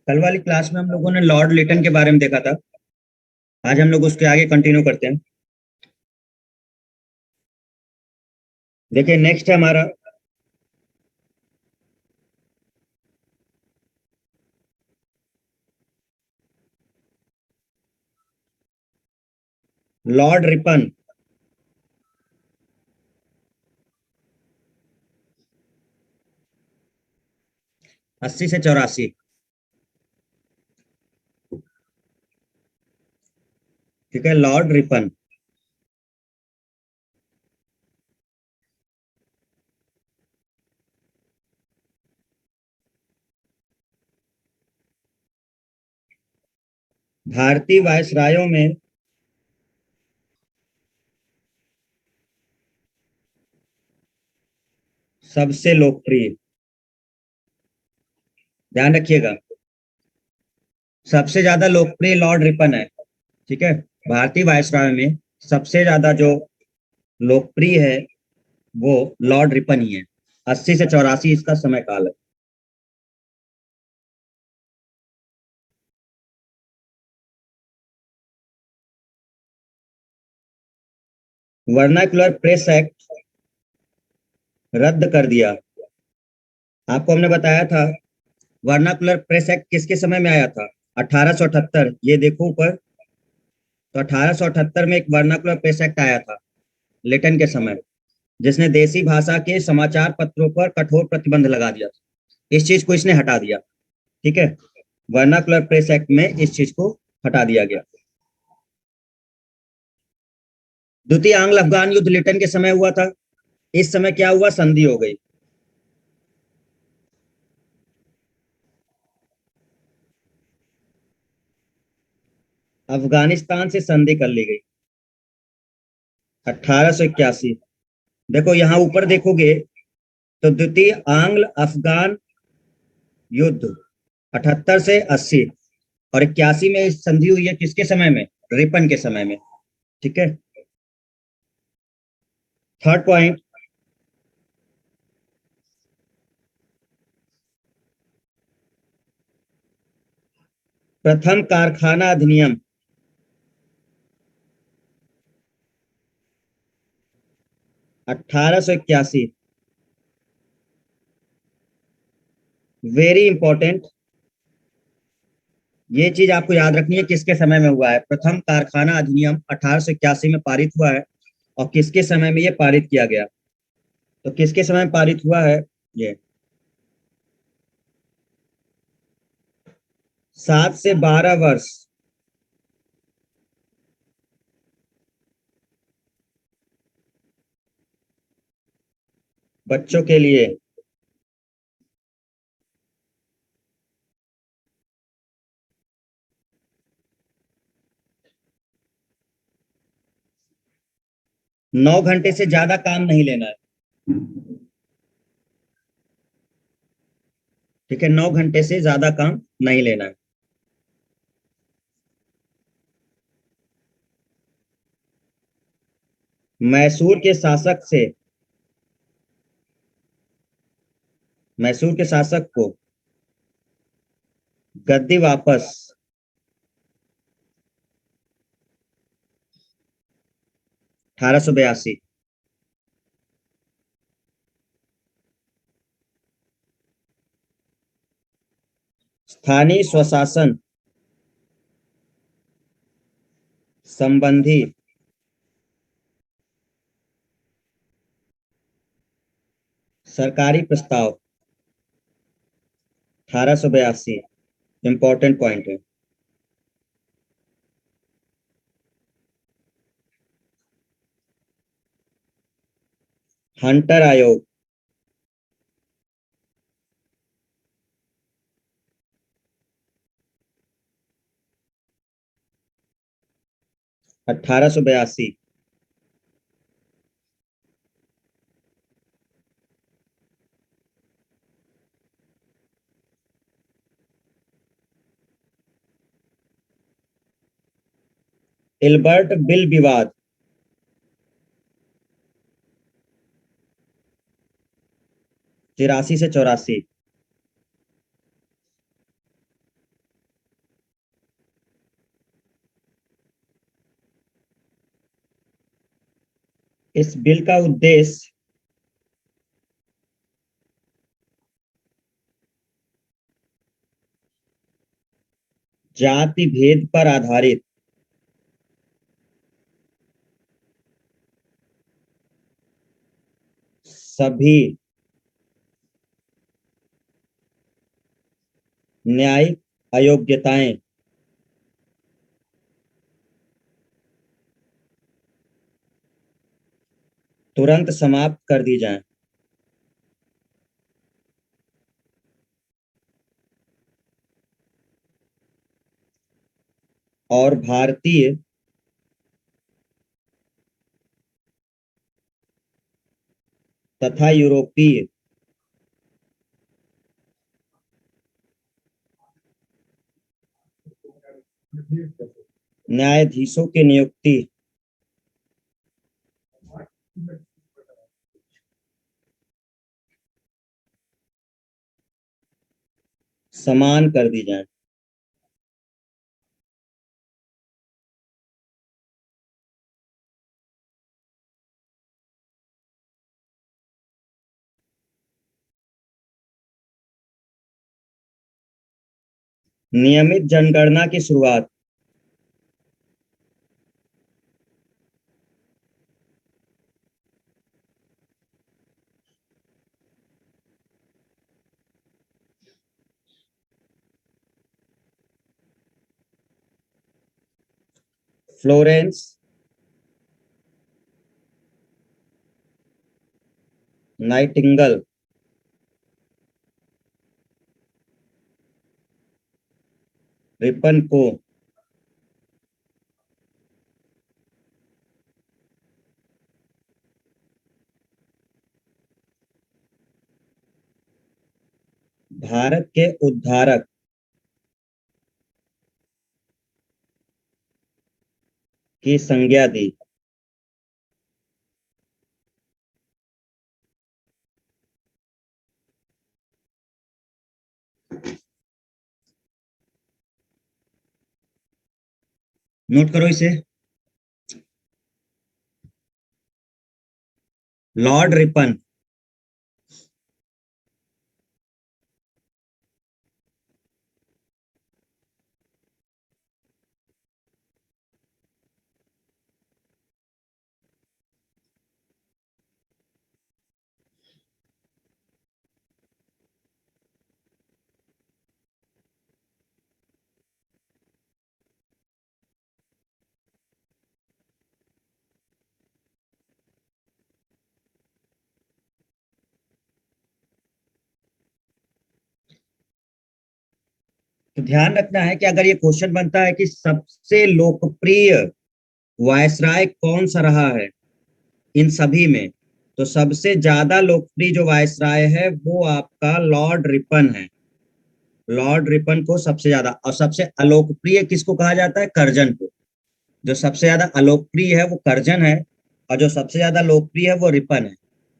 कल वाली क्लास में हम लोगों ने लॉर्ड लिटन के बारे में देखा था। आज हम लोग उसके आगे कंटिन्यू करते हैं। देखिए, नेक्स्ट है हमारा लॉर्ड रिपन। 80 से 84। ठीक है, लॉर्ड रिपन। भारतीय वायसरायों में सबसे लोकप्रिय, ध्यान रखिएगा, सबसे ज्यादा लोकप्रिय लॉर्ड रिपन है। ठीक है, भारतीय वायसराय में सबसे ज्यादा जो लोकप्रिय है वो लॉर्ड रिपन ही है। 80 से 84 इसका समय काल है। वर्नाक्युलर प्रेस एक्ट रद्द कर दिया। आपको हमने बताया था वर्नाकुलर प्रेस एक्ट किसके समय में आया था? 1878। ये देखो ऊपर। तो 1878 में एक वर्नाकुलर प्रेस एक्ट आया था लिटन के समय, जिसने देसी भाषा के समाचार पत्रों पर कठोर प्रतिबंध लगा दिया था। इस चीज को इसने हटा दिया। ठीक है, वर्नाकुलर प्रेस एक्ट में इस चीज को हटा दिया गया। द्वितीय आंग्ल अफगान युद्ध लिटन के समय हुआ था। इस समय क्या हुआ? संधि हो गई। अफगानिस्तान से संधि कर ली गई 1881। देखो यहाँ ऊपर देखोगे तो द्वितीय आंग्ल अफगान युद्ध 78 से 80 और 81 में संधि हुई है। किसके समय में? रिपन के समय में। ठीक है। थर्ड पॉइंट, प्रथम कारखाना अधिनियम 1881। वेरी इंपॉर्टेंट, ये चीज आपको याद रखनी है, किसके समय में हुआ है। प्रथम कारखाना अधिनियम 1881 में पारित हुआ है। और किसके समय में ये पारित किया गया? तो किसके समय में पारित हुआ है ये? 7 से 12 वर्ष बच्चों के लिए। 9 घंटे से ज्यादा काम नहीं लेना है। ठीक है, 9 घंटे से ज्यादा काम नहीं लेना है। मैसूर के शासक से, मैसूर के शासक को गद्दी वापस 1882। स्थानीय स्वशासन संबंधी सरकारी प्रस्ताव 1882। इंपॉर्टेंट पॉइंट है। हंटर आयोग 1882। इल्बर्ट बिल विवाद 83 से 84। इस बिल का उद्देश्य जाति भेद पर आधारित सभी न्यायिक अयोग्यताएं तुरंत समाप्त कर दी जाएं। और भारतीय तथा यूरोपीय न्यायाधीशों की नियुक्ति समान कर दी जाए। नियमित जनगणना की शुरुआत फ्लोरेंस नाइटिंगल रिपन को भारत के उद्धारक की संज्ञा दी। नोट करो इसे। लॉर्ड रिपन तो ध्यान रखना है कि अगर ये क्वेश्चन बनता है कि सबसे लोकप्रिय वायसराय कौन सा रहा है इन सभी में, तो सबसे ज्यादा लोकप्रिय जो वायसराय है वो आपका लॉर्ड रिपन है। लॉर्ड रिपन को सबसे ज्यादा, और सबसे अलोकप्रिय किसको कहा जाता है? कर्जन को। जो सबसे ज्यादा अलोकप्रिय है वो कर्जन है, और जो सबसे ज्यादा लोकप्रिय है वो रिपन है।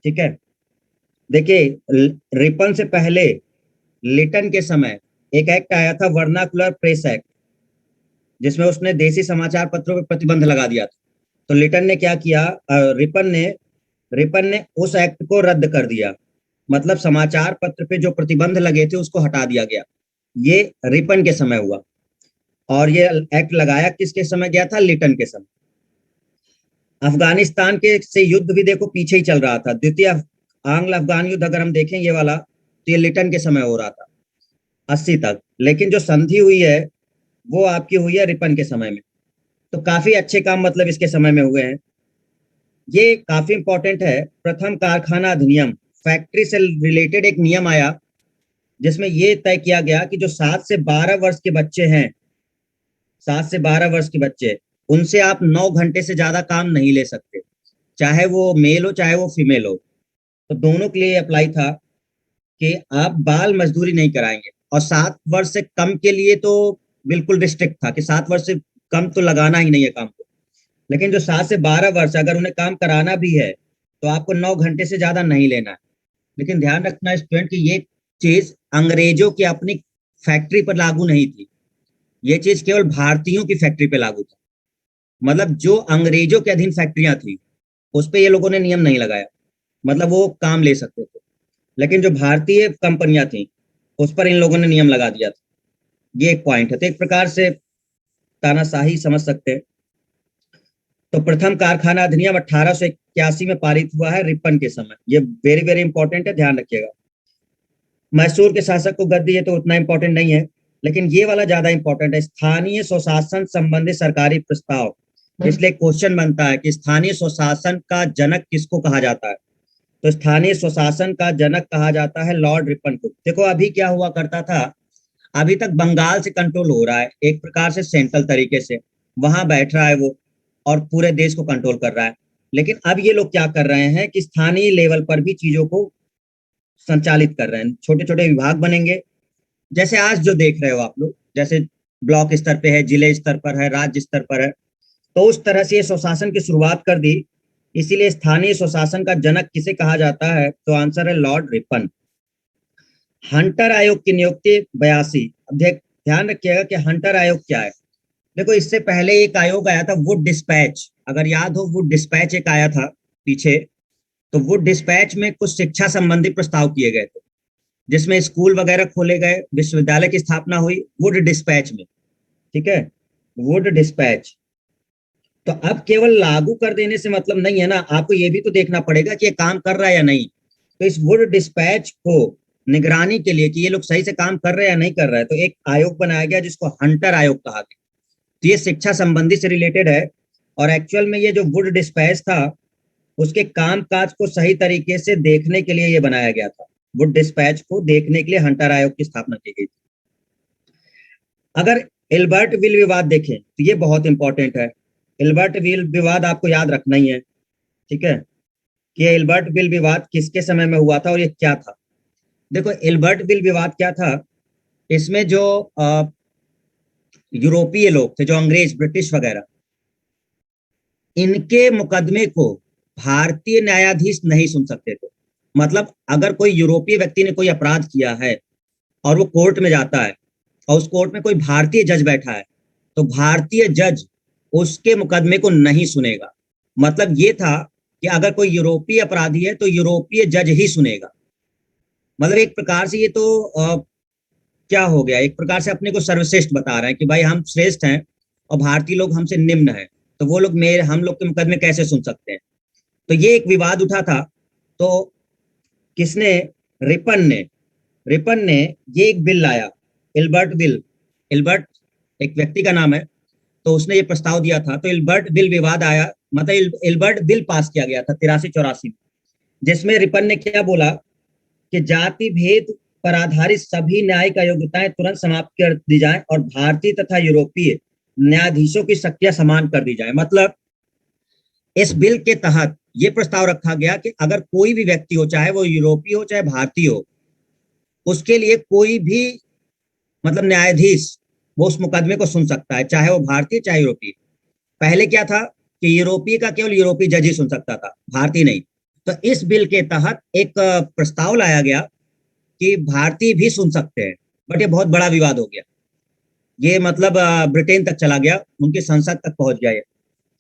ठीक है। देखिए, रिपन से पहले लिटन के समय एक एक्ट आया था, वर्नाकुलर प्रेस एक्ट, जिसमें उसने देसी समाचार पत्रों पर प्रतिबंध लगा दिया था। तो लिटन ने क्या किया, रिपन ने उस एक्ट को रद्द कर दिया। मतलब समाचार पत्र पे जो प्रतिबंध लगे थे उसको हटा दिया गया। ये रिपन के समय हुआ। और ये एक्ट लगाया किसके समय गया था? लिटन के समय। अफगानिस्तान के से युद्ध भी देखो पीछे ही चल रहा था। द्वितीय आंग्ल अफगान युद्ध अगर हम देखें ये वाला, तो ये लिटन के समय हो रहा था 80 तक। लेकिन जो संधि हुई है वो आपकी हुई है रिपन के समय में। तो काफी अच्छे काम मतलब इसके समय में हुए हैं। ये काफी इंपॉर्टेंट है। प्रथम कारखाना अधिनियम, फैक्ट्री से रिलेटेड एक नियम आया जिसमें ये तय किया गया कि जो 7 से 12 वर्ष के बच्चे हैं, 7 से 12 वर्ष के बच्चे, उनसे आप 9 घंटे से ज्यादा काम नहीं ले सकते, चाहे वो मेल हो चाहे वो फीमेल हो। तो दोनों के लिए अप्लाई था कि आप बाल मजदूरी नहीं कराएंगे। और 7 वर्ष से कम के लिए तो बिल्कुल रिस्ट्रिक्ट था कि 7 वर्ष से कम तो लगाना ही नहीं है काम को। लेकिन जो 7 से 12 वर्ष अगर उन्हें काम कराना भी है तो आपको 9 घंटे से ज्यादा नहीं लेना है। लेकिन ध्यान रखना स्टूडेंट कि ये चीज अंग्रेजों की अपनी फैक्ट्री पर लागू नहीं थी। ये चीज केवल भारतीयों की फैक्ट्री पे लागू था। मतलब जो अंग्रेजों के अधीन फैक्ट्रियां थी उस पे ये लोगों ने नियम नहीं लगाया, मतलब वो काम ले सकते थे। लेकिन जो भारतीय कंपनियां थी उस पर इन लोगों ने नियम लगा दिया था। ये एक पॉइंट है। तो एक प्रकार से तानाशाही समझ सकते हैं। तो प्रथम कारखाना अधिनियम 1881 में पारित हुआ है रिपन के समय। ये वेरी वेरी इंपॉर्टेंट है, ध्यान रखिएगा। मैसूर के शासक को गद्दी, ये तो उतना इंपॉर्टेंट नहीं है, लेकिन ये वाला ज्यादा इंपॉर्टेंट है। स्थानीय स्वशासन संबंधी सरकारी प्रस्ताव। इसलिए क्वेश्चन बनता है कि स्थानीय स्वशासन का जनक किसको कहा जाता है। तो स्थानीय स्वशासन का जनक कहा जाता है लॉर्ड रिपन को। देखो अभी क्या हुआ करता था, अभी तक बंगाल से कंट्रोल हो रहा है एक प्रकार से सेंट्रल तरीके से, वहां बैठ रहा है वो और पूरे देश को कंट्रोल कर रहा है। लेकिन अब ये लोग क्या कर रहे हैं कि स्थानीय लेवल पर भी चीजों को संचालित कर रहे हैं। छोटे छोटे विभाग बनेंगे, जैसे आज जो देख रहे हो आप लोग, जैसे ब्लॉक स्तर पे है, जिले स्तर पर है, राज्य स्तर पर है। तो उस तरह से ये स्वशासन की शुरुआत कर दी। इसीलिए स्थानीय स्वशासन का जनक किसे कहा जाता है, तो आंसर है लॉर्ड रिपन। हंटर आयोग की नियुक्ति 82। अब ध्यान रखिएगा कि हंटर आयोग क्या है। देखो इससे पहले एक आयोग आया था वुड डिस्पैच, अगर याद हो वुड डिस्पैच एक आया था पीछे। तो वुड डिस्पैच में कुछ शिक्षा संबंधी प्रस्ताव किए गए थे, जिसमें स्कूल वगैरह खोले गए, विश्वविद्यालय की स्थापना हुई वुड डिस्पैच में। ठीक है, वुड डिस्पैच। तो अब केवल लागू कर देने से मतलब नहीं है ना, आपको ये भी तो देखना पड़ेगा कि ये काम कर रहा है या नहीं। तो इस वुड डिस्पैच को निगरानी के लिए कि ये लोग सही से काम कर रहे हैं या नहीं कर रहे हैं, तो एक आयोग बनाया गया जिसको हंटर आयोग कहा गया। तो ये शिक्षा संबंधी से रिलेटेड है। और एक्चुअल में ये जो वुड डिस्पैच था उसके काम काज को सही तरीके से देखने के लिए ये बनाया गया था। वुड डिस्पैच को देखने के लिए हंटर आयोग की स्थापना की गई थी। अगर एल्बर्ट विल विवाद देखें तो ये बहुत इंपॉर्टेंट है। एल्बर्ट विल विवाद आपको याद रखना ही है, ठीक है, कि एल्बर्ट विल विवाद किसके समय में हुआ था और ये क्या था। देखो एल्बर्ट विल विवाद क्या था, इसमें जो यूरोपीय लोग थे, जो अंग्रेज ब्रिटिश वगैरह, इनके मुकदमे को भारतीय न्यायाधीश नहीं सुन सकते थे। मतलब अगर कोई यूरोपीय व्यक्ति ने कोई अपराध किया है और वो कोर्ट में जाता है और उस कोर्ट में कोई भारतीय जज बैठा है, तो भारतीय जज उसके मुकदमे को नहीं सुनेगा। मतलब ये था कि अगर कोई यूरोपीय अपराधी है तो यूरोपीय जज ही सुनेगा। मतलब एक प्रकार से ये तो क्या हो गया, एक प्रकार से अपने को सर्वश्रेष्ठ बता रहे हैं कि भाई हम श्रेष्ठ हैं और भारतीय लोग हमसे निम्न हैं, तो वो लोग मेरे हम लोग के मुकदमे कैसे सुन सकते हैं। तो ये एक विवाद उठा था। तो किसने, रिपन ने, रिपन ने ये एक बिल लाया, एल्बर्ट बिल। एल्बर्ट एक व्यक्ति का नाम है। तो उसने ये प्रस्ताव दिया था, तो एल्बर्ट बिल विवाद आया, मतलब एल्बर्ट बिल पास किया गया था 83-84 में, जिसमें रिपन ने क्या बोला कि जाति भेद पर आधारित सभी न्यायिक अयोग्यताएं तुरंत समाप्त कर दी जाए और भारतीय तथा यूरोपीय न्यायाधीशों की शक्तियां समान कर दी जाए। मतलब इस बिल के तहत ये प्रस्ताव रखा गया कि अगर कोई भी व्यक्ति हो, चाहे वो यूरोपीय हो चाहे भारतीय हो, उसके लिए कोई भी मतलब न्यायाधीश वो उस मुकदमे को सुन सकता है, चाहे वो भारतीय चाहे यूरोपीय। पहले क्या था कि यूरोपीय का केवल यूरोपीय जज ही सुन सकता था, भारतीय नहीं। तो इस बिल के तहत एक प्रस्ताव लाया गया कि भारतीय भी सुन सकते हैं। बट ये बहुत बड़ा विवाद हो गया। ये मतलब ब्रिटेन तक चला गया, उनकी संसद तक पहुंच गया ये,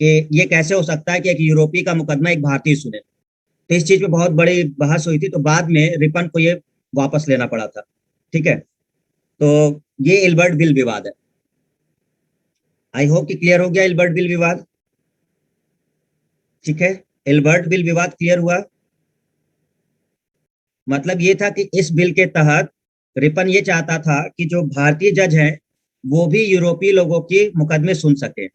कि ये कैसे हो सकता है कि एक यूरोपीय का मुकदमा एक भारतीय सुने। तो इस चीज पे बहुत बड़ी बहस हुई थी, तो बाद में रिपन को ये वापस लेना पड़ा था। ठीक है, तो ये एल्बर्ट बिल विवाद है। आई होप कि क्लियर हो गया एल्बर्ट बिल विवाद। ठीक है, एल्बर्ट बिल विवाद क्लियर हुआ। मतलब ये था कि इस बिल के तहत रिपन ये चाहता था कि जो भारतीय जज हैं वो भी यूरोपीय लोगों के मुकदमे सुन सके।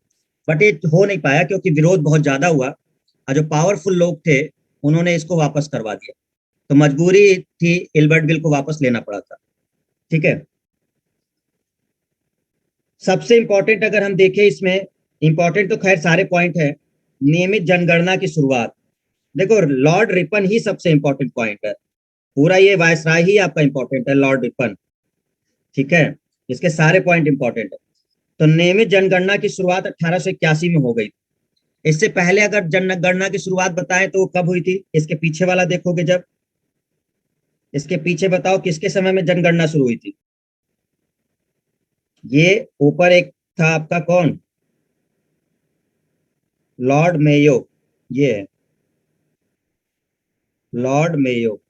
बट ये हो नहीं पाया क्योंकि विरोध बहुत ज्यादा हुआ और जो पावरफुल लोग थे उन्होंने इसको वापस करवा दिया। तो मजबूरी थी, एल्बर्ट बिल को वापस लेना पड़ा था। ठीक है, सबसे इंपॉर्टेंट अगर हम देखें इसमें, इंपॉर्टेंट तो खैर सारे पॉइंट है। नियमित जनगणना की शुरुआत। देखो लॉर्ड रिपन ही सबसे इंपॉर्टेंट पॉइंट है, पूरा ये वायसराय ही आपका इंपॉर्टेंट है, लॉर्ड रिपन। ठीक है, इसके सारे पॉइंट इंपॉर्टेंट है। तो नियमित जनगणना की शुरुआत 1881 में हो गई। इससे पहले अगर जनगणना की शुरुआत बताएं तो वो कब हुई थी, इसके पीछे वाला देखोगे जब, इसके पीछे बताओ किसके समय में जनगणना शुरू हुई थी। ये ऊपर एक था आपका कौन, लॉर्ड मेयो, ये है। Lord Mayo.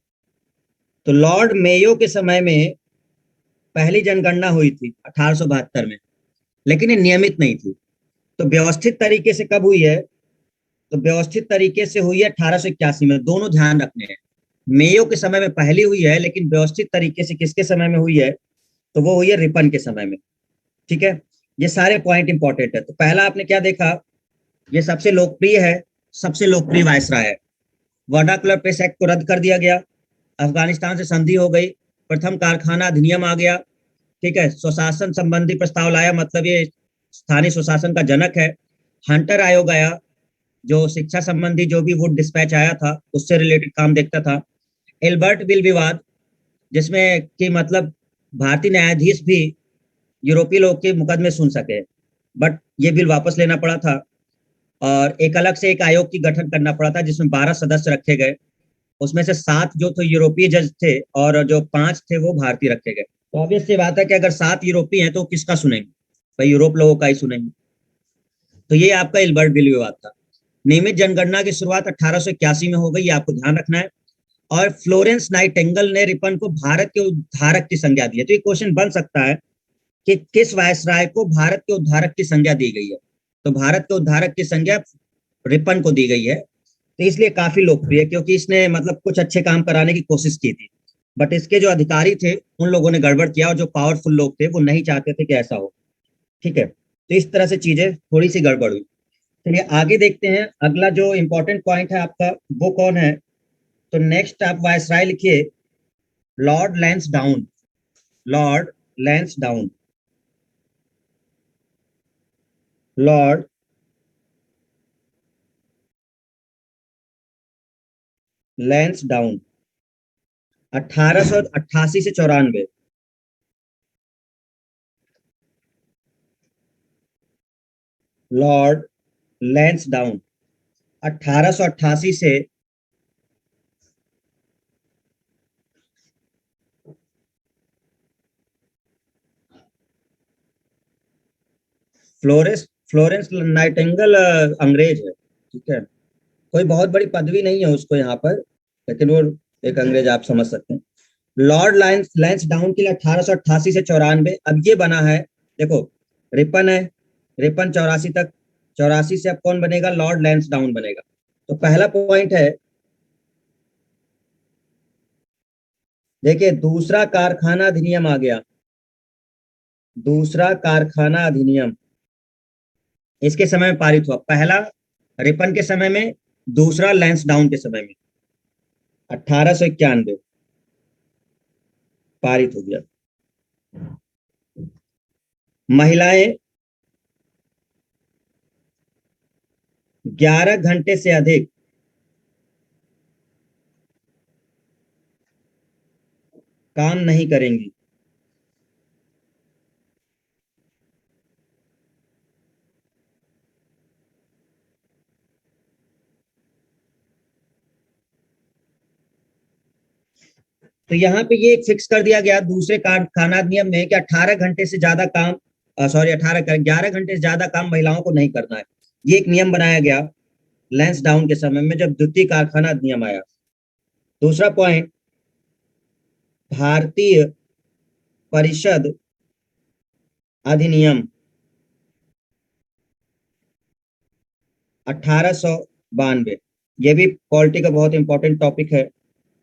तो लॉर्ड मेयो के समय में पहली जनगणना हुई थी 1872 में, लेकिन ये नियमित नहीं थी। तो व्यवस्थित तरीके से कब हुई है? तो व्यवस्थित तरीके से हुई है 1881 में। दोनों ध्यान रखने हैं, मेयो के समय में पहली हुई है, लेकिन व्यवस्थित तरीके से किसके समय में हुई है? तो वो हुई है रिपन के समय में। ठीक है, ये सारे पॉइंट इंपॉर्टेंट है। तो पहला आपने क्या देखा? ये सबसे लोकप्रिय है, सबसे लोकप्रिय वायसराय है। वर्नाकुलर प्रेस एक्ट को रद्द कर दिया गया, अफगानिस्तान से संधि हो गई, प्रथम कारखाना अधिनियम आ गया। ठीक है, स्वशासन संबंधी प्रस्ताव लाया, मतलब ये स्थानीय स्वशासन का जनक है। हंटर आयोग आया, जो शिक्षा संबंधी जो भी वुड डिस्पैच आया था उससे रिलेटेड काम देखता था। एल्बर्ट बिल विवाद, जिसमें कि मतलब भारतीय न्यायाधीश भी यूरोपीय लोग के मुकदमे सुन सके, बट ये बिल वापस लेना पड़ा था। और एक अलग से एक आयोग की गठन करना पड़ा था, जिसमें 12 सदस्य रखे गए। उसमें से 7 जो तो यूरोपीय जज थे, और जो 5 थे वो भारतीय रखे गए। तो ऑब्वियस सी बात है कि अगर 7 यूरोपीय हैं तो किसका सुनेंगे? भाई यूरोप लोगों का ही सुनेंगे। तो ये आपका इल्बर्ट बिल विवाद था। नियमित जनगणना की शुरुआत 1881 में हो गई, आपको ध्यान रखना है। और फ्लोरेंस नाइटेंगल ने रिपन को भारत के उद्धारक की संज्ञा दी है। तो ये क्वेश्चन बन सकता है कि किस वायसराय को भारत के उद्धारक की संज्ञा दी गई है? तो भारत के उद्धारक की संज्ञा रिपन को दी गई है। तो इसलिए काफी लोकप्रिय है, क्योंकि इसने मतलब कुछ अच्छे काम कराने की कोशिश की थी, बट इसके जो अधिकारी थे उन लोगों ने गड़बड़ किया, और जो पावरफुल लोग थे वो नहीं चाहते थे कि ऐसा हो। ठीक है, तो इस तरह से चीजें थोड़ी सी गड़बड़ हुई। चलिए आगे देखते हैं, अगला जो इंपॉर्टेंट पॉइंट है आपका वो कौन है? तो नेक्स्ट आप वायसराय लिखिए, Lord Lansdowne. Lord Lansdowne. Lord Lansdowne, 1888 से 94। लॉर्ड लैंसडाउन 1888 से फ्लोरेंस फ्लोरेंस नाइटिंगेल अंग्रेज है। ठीक है, कोई बहुत बड़ी पदवी नहीं है उसको यहाँ पर, लेकिन वो एक अंग्रेज, आप समझ सकते हैं। लॉर्ड लैंसडाउन के लिए 1888 से 94। अब ये बना है, देखो, रिपन है, रिपन 84 तक, 84 से अब कौन बनेगा? लॉर्ड लैंसडाउन बनेगा। तो पहला पॉइंट है, देखिए दूसरा कारखाना अधिनियम आ गया। दूसरा कारखाना अधिनियम इसके समय में पारित हुआ। पहला रिपन के समय में, दूसरा लैंसडाउन के समय में, 1891 पारित हो गया। महिलाएं 11 घंटे से अधिक काम नहीं करेंगी। तो यहाँ पे ये फिक्स कर दिया गया दूसरे कारखाना अधिनियम में कि 18 घंटे से ज्यादा काम, सॉरी 11 घंटे से ज्यादा काम महिलाओं को नहीं करना है। ये एक नियम बनाया गया लैंसडाउन के समय में, जब द्वितीय कारखाना अधिनियम आया। दूसरा पॉइंट, भारतीय परिषद अधिनियम 1892। ये भी पॉलिटी का बहुत इंपॉर्टेंट टॉपिक है।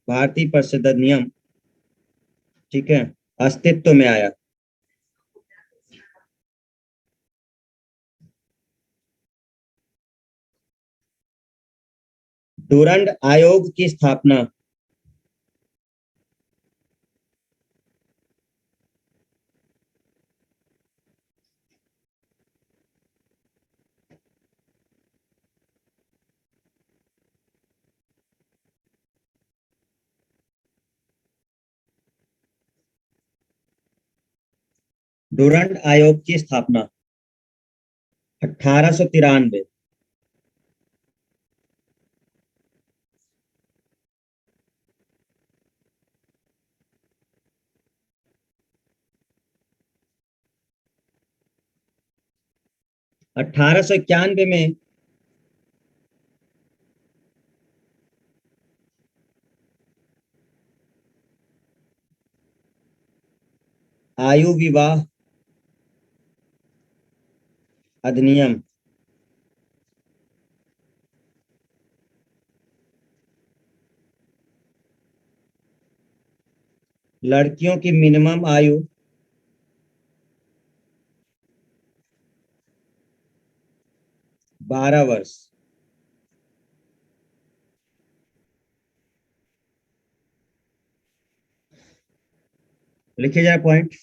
भारतीय परिषद अधिनियम, ठीक है, अस्तित्व में आया। डूरंड आयोग की स्थापना, 1893। 1891 में आयु विवाह अधिनियम। लड़कियों की मिनिमम आयु 12 वर्ष। लिखिए जरा पॉइंट।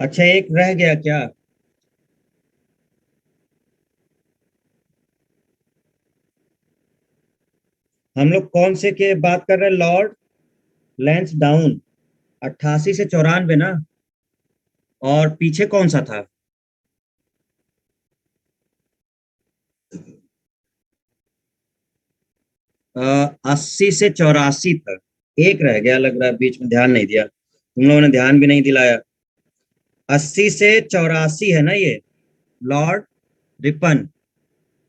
अच्छा, एक रह गया क्या? हम लोग कौन से के बात कर रहे हैं? लॉर्ड लैंस डाउन 88 से 94 ना? और पीछे कौन सा था? 80 से 84 तक। एक रह गया लग रहा है, बीच में ध्यान नहीं दिया, तुम लोगों ने ध्यान भी नहीं दिलाया। 80 से 84 है ना ये, लॉर्ड रिपन।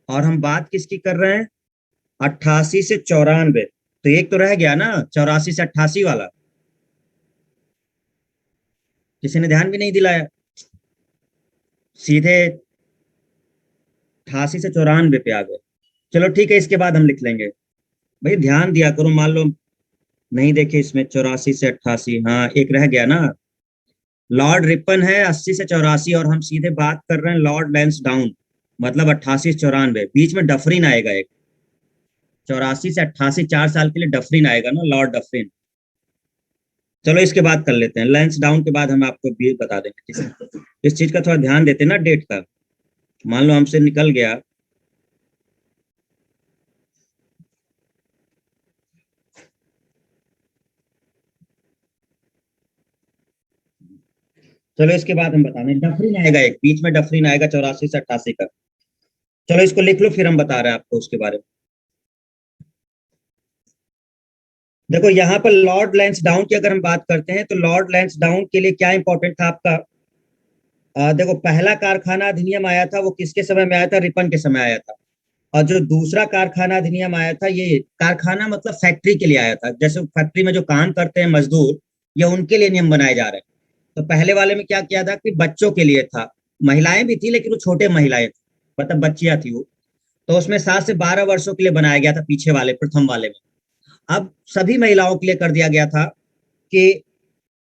और हम बात किसकी कर रहे हैं? 88 से 94। तो एक तो रह गया ना, 84 से 88 वाला। किसी ने ध्यान भी नहीं दिलाया, सीधे 88 से 94 पे आ गए। चलो ठीक है, इसके बाद हम लिख लेंगे। भाई ध्यान दिया करो, मान लो नहीं देखे इसमें। 84 से 88, हाँ एक रह गया ना। लॉर्ड रिपन है 80 से 84, और हम सीधे बात कर रहे हैं लॉर्ड लैंस डाउन, मतलब 88 से 94। बीच में डफरिन आएगा एक, 84 से 88 4 साल के लिए डफरिन आएगा ना, लॉर्ड डफरिन। चलो इसके बाद कर लेते हैं, लैंस डाउन के बाद हम आपको भी बता देंगे। ठीक है, इस चीज का थोड़ा ध्यान देते हैं ना, डेट का। मान लो हमसे निकल गया। चलो इसके बाद हम बता दें, डफरिन आएगा एक, बीच में डफरिन आएगा 84 से 88 का। चलो इसको लिख लो, फिर हम बता रहे हैं आपको उसके बारे में। देखो यहाँ पर लॉर्ड लैंसडाउन की अगर हम बात करते हैं, तो लॉर्ड लैंसडाउन के लिए क्या इंपॉर्टेंट था आपका? देखो पहला कारखाना अधिनियम आया था, वो किसके समय में आया था? रिपन के समय आया था। और जो दूसरा कारखाना अधिनियम आया था, ये कारखाना मतलब फैक्ट्री के लिए आया था, जैसे फैक्ट्री में जो काम करते हैं मजदूर, ये उनके लिए नियम बनाए जा रहे हैं। तो पहले वाले में क्या किया था कि बच्चों के लिए था। महिलाएं भी थी, लेकिन वो छोटे महिलाएं थी, मतलब बच्चियां थी वो। तो उसमें 7 से 12 वर्षों के लिए बनाया गया था, पीछे वाले प्रथम वाले में। अब सभी महिलाओं के लिए कर दिया गया था कि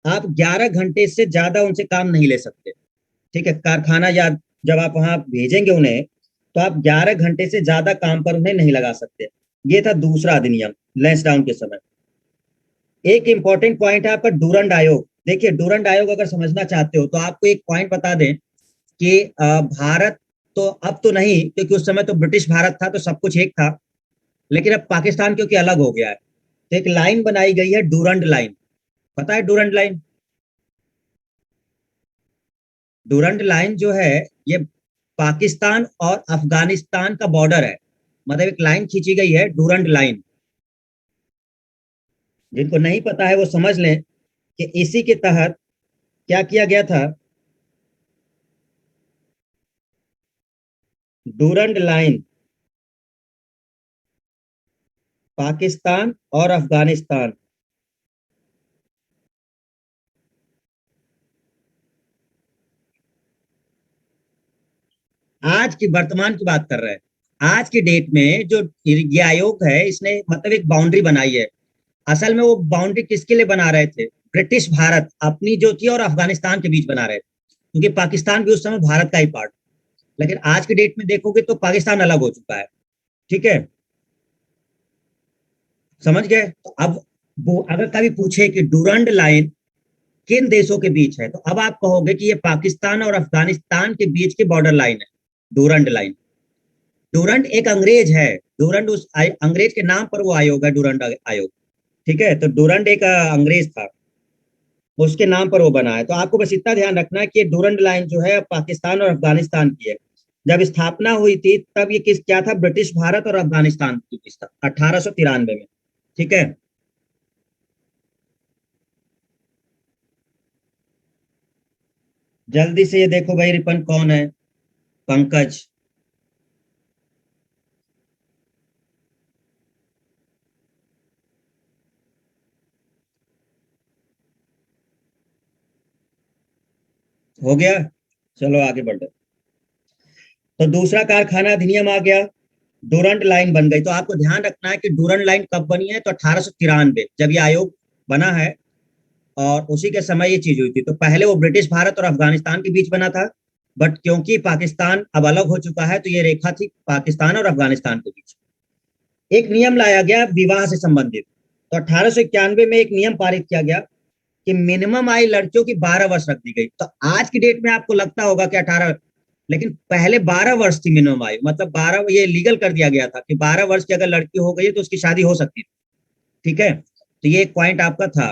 आप 11 घंटे से ज्यादा उनसे काम नहीं ले सकते। ठीक है, कारखाना या जब आप वहां भेजेंगे उन्हें, तो आप 11 घंटे से ज्यादा काम पर उन्हें नहीं लगा सकते। ये था दूसरा अधिनियम लैंसडाउन के समय। एक इंपॉर्टेंट पॉइंट है आपका डूरंड आयोग। देखिए डूरंड आयोग अगर समझना चाहते हो, तो आपको एक पॉइंट बता दें कि भारत, तो अब तो नहीं, क्योंकि उस समय तो ब्रिटिश भारत था, तो सब कुछ एक था। लेकिन अब पाकिस्तान क्योंकि अलग हो गया है, तो एक लाइन बनाई गई है, डूरंड लाइन। पता है डूरंड लाइन? डूरंड लाइन जो है, ये पाकिस्तान और अफगानिस्तान का बॉर्डर है। मतलब एक लाइन खींची गई है, डूरंड लाइन। जिनको नहीं पता है वो समझ लें कि इसी के तहत क्या किया गया था। डूरंड लाइन पाकिस्तान और अफगानिस्तान। आज की वर्तमान की बात कर रहे हैं। आज की डेट में जो ये आयोग है, इसने मतलब एक बाउंड्री बनाई है। असल में वो बाउंड्री किसके लिए बना रहे थे? ब्रिटिश भारत अपनी जो थी और अफगानिस्तान के बीच बना रहे थे, क्योंकि पाकिस्तान भी उस समय भारत का ही पार्ट। लेकिन आज की डेट में देखोगे तो पाकिस्तान अलग हो चुका है। ठीक है, समझ गए? तो अब वो अगर कभी पूछे कि डूरंड लाइन किन देशों के बीच है? तो अब आप कहोगे कि ये पाकिस्तान और अफगानिस्तान के बीच की बॉर्डर लाइन है, डूरंड लाइन। डूरंड एक अंग्रेज है, डूरंड उस अंग्रेज के नाम पर वो आयोग है, डूरंड आयोग। ठीक है, तो डूरंड एक अंग्रेज था, उसके नाम पर वो बना है। तो आपको बस इतना ध्यान रखना है कि ये डूरंड लाइन जो है पाकिस्तान और अफगानिस्तान की है। जब स्थापना हुई थी तब ये किस क्या था, ब्रिटिश भारत और अफगानिस्तान के बीच था, 1893 में। ठीक है, जल्दी से ये देखो भाई, रिपन कौन है? पंकज। हो गया, चलो आगे बढ़ो। तो दूसरा कारखाना अधिनियम आ गया, डूरंड लाइन बन गई। तो आपको ध्यान रखना है कि डूरंड लाइन कब बनी है, तो 1893 जब ये आयोग बना है, और उसी के समय ये चीज हुई थी। तो पहले वो ब्रिटिश भारत और अफगानिस्तान के बीच बना था, बट क्योंकि पाकिस्तान अब अलग हो चुका है, तो ये रेखा थी पाकिस्तान और अफगानिस्तान के बीच। एक नियम लाया गया विवाह से संबंधित। तो 1891 में एक नियम पारित किया गया कि मिनिमम आयु लड़कियों की 12 वर्ष रख दी गई। तो आज की डेट में आपको लगता होगा कि 18, लेकिन पहले 12 वर्ष थी मिनिमम आयु, मतलब 12, ये लीगल कर दिया गया था कि 12 वर्ष की अगर लड़की हो गई है तो उसकी शादी हो सकती थी। ठीक है, तो ये एक पॉइंट आपका था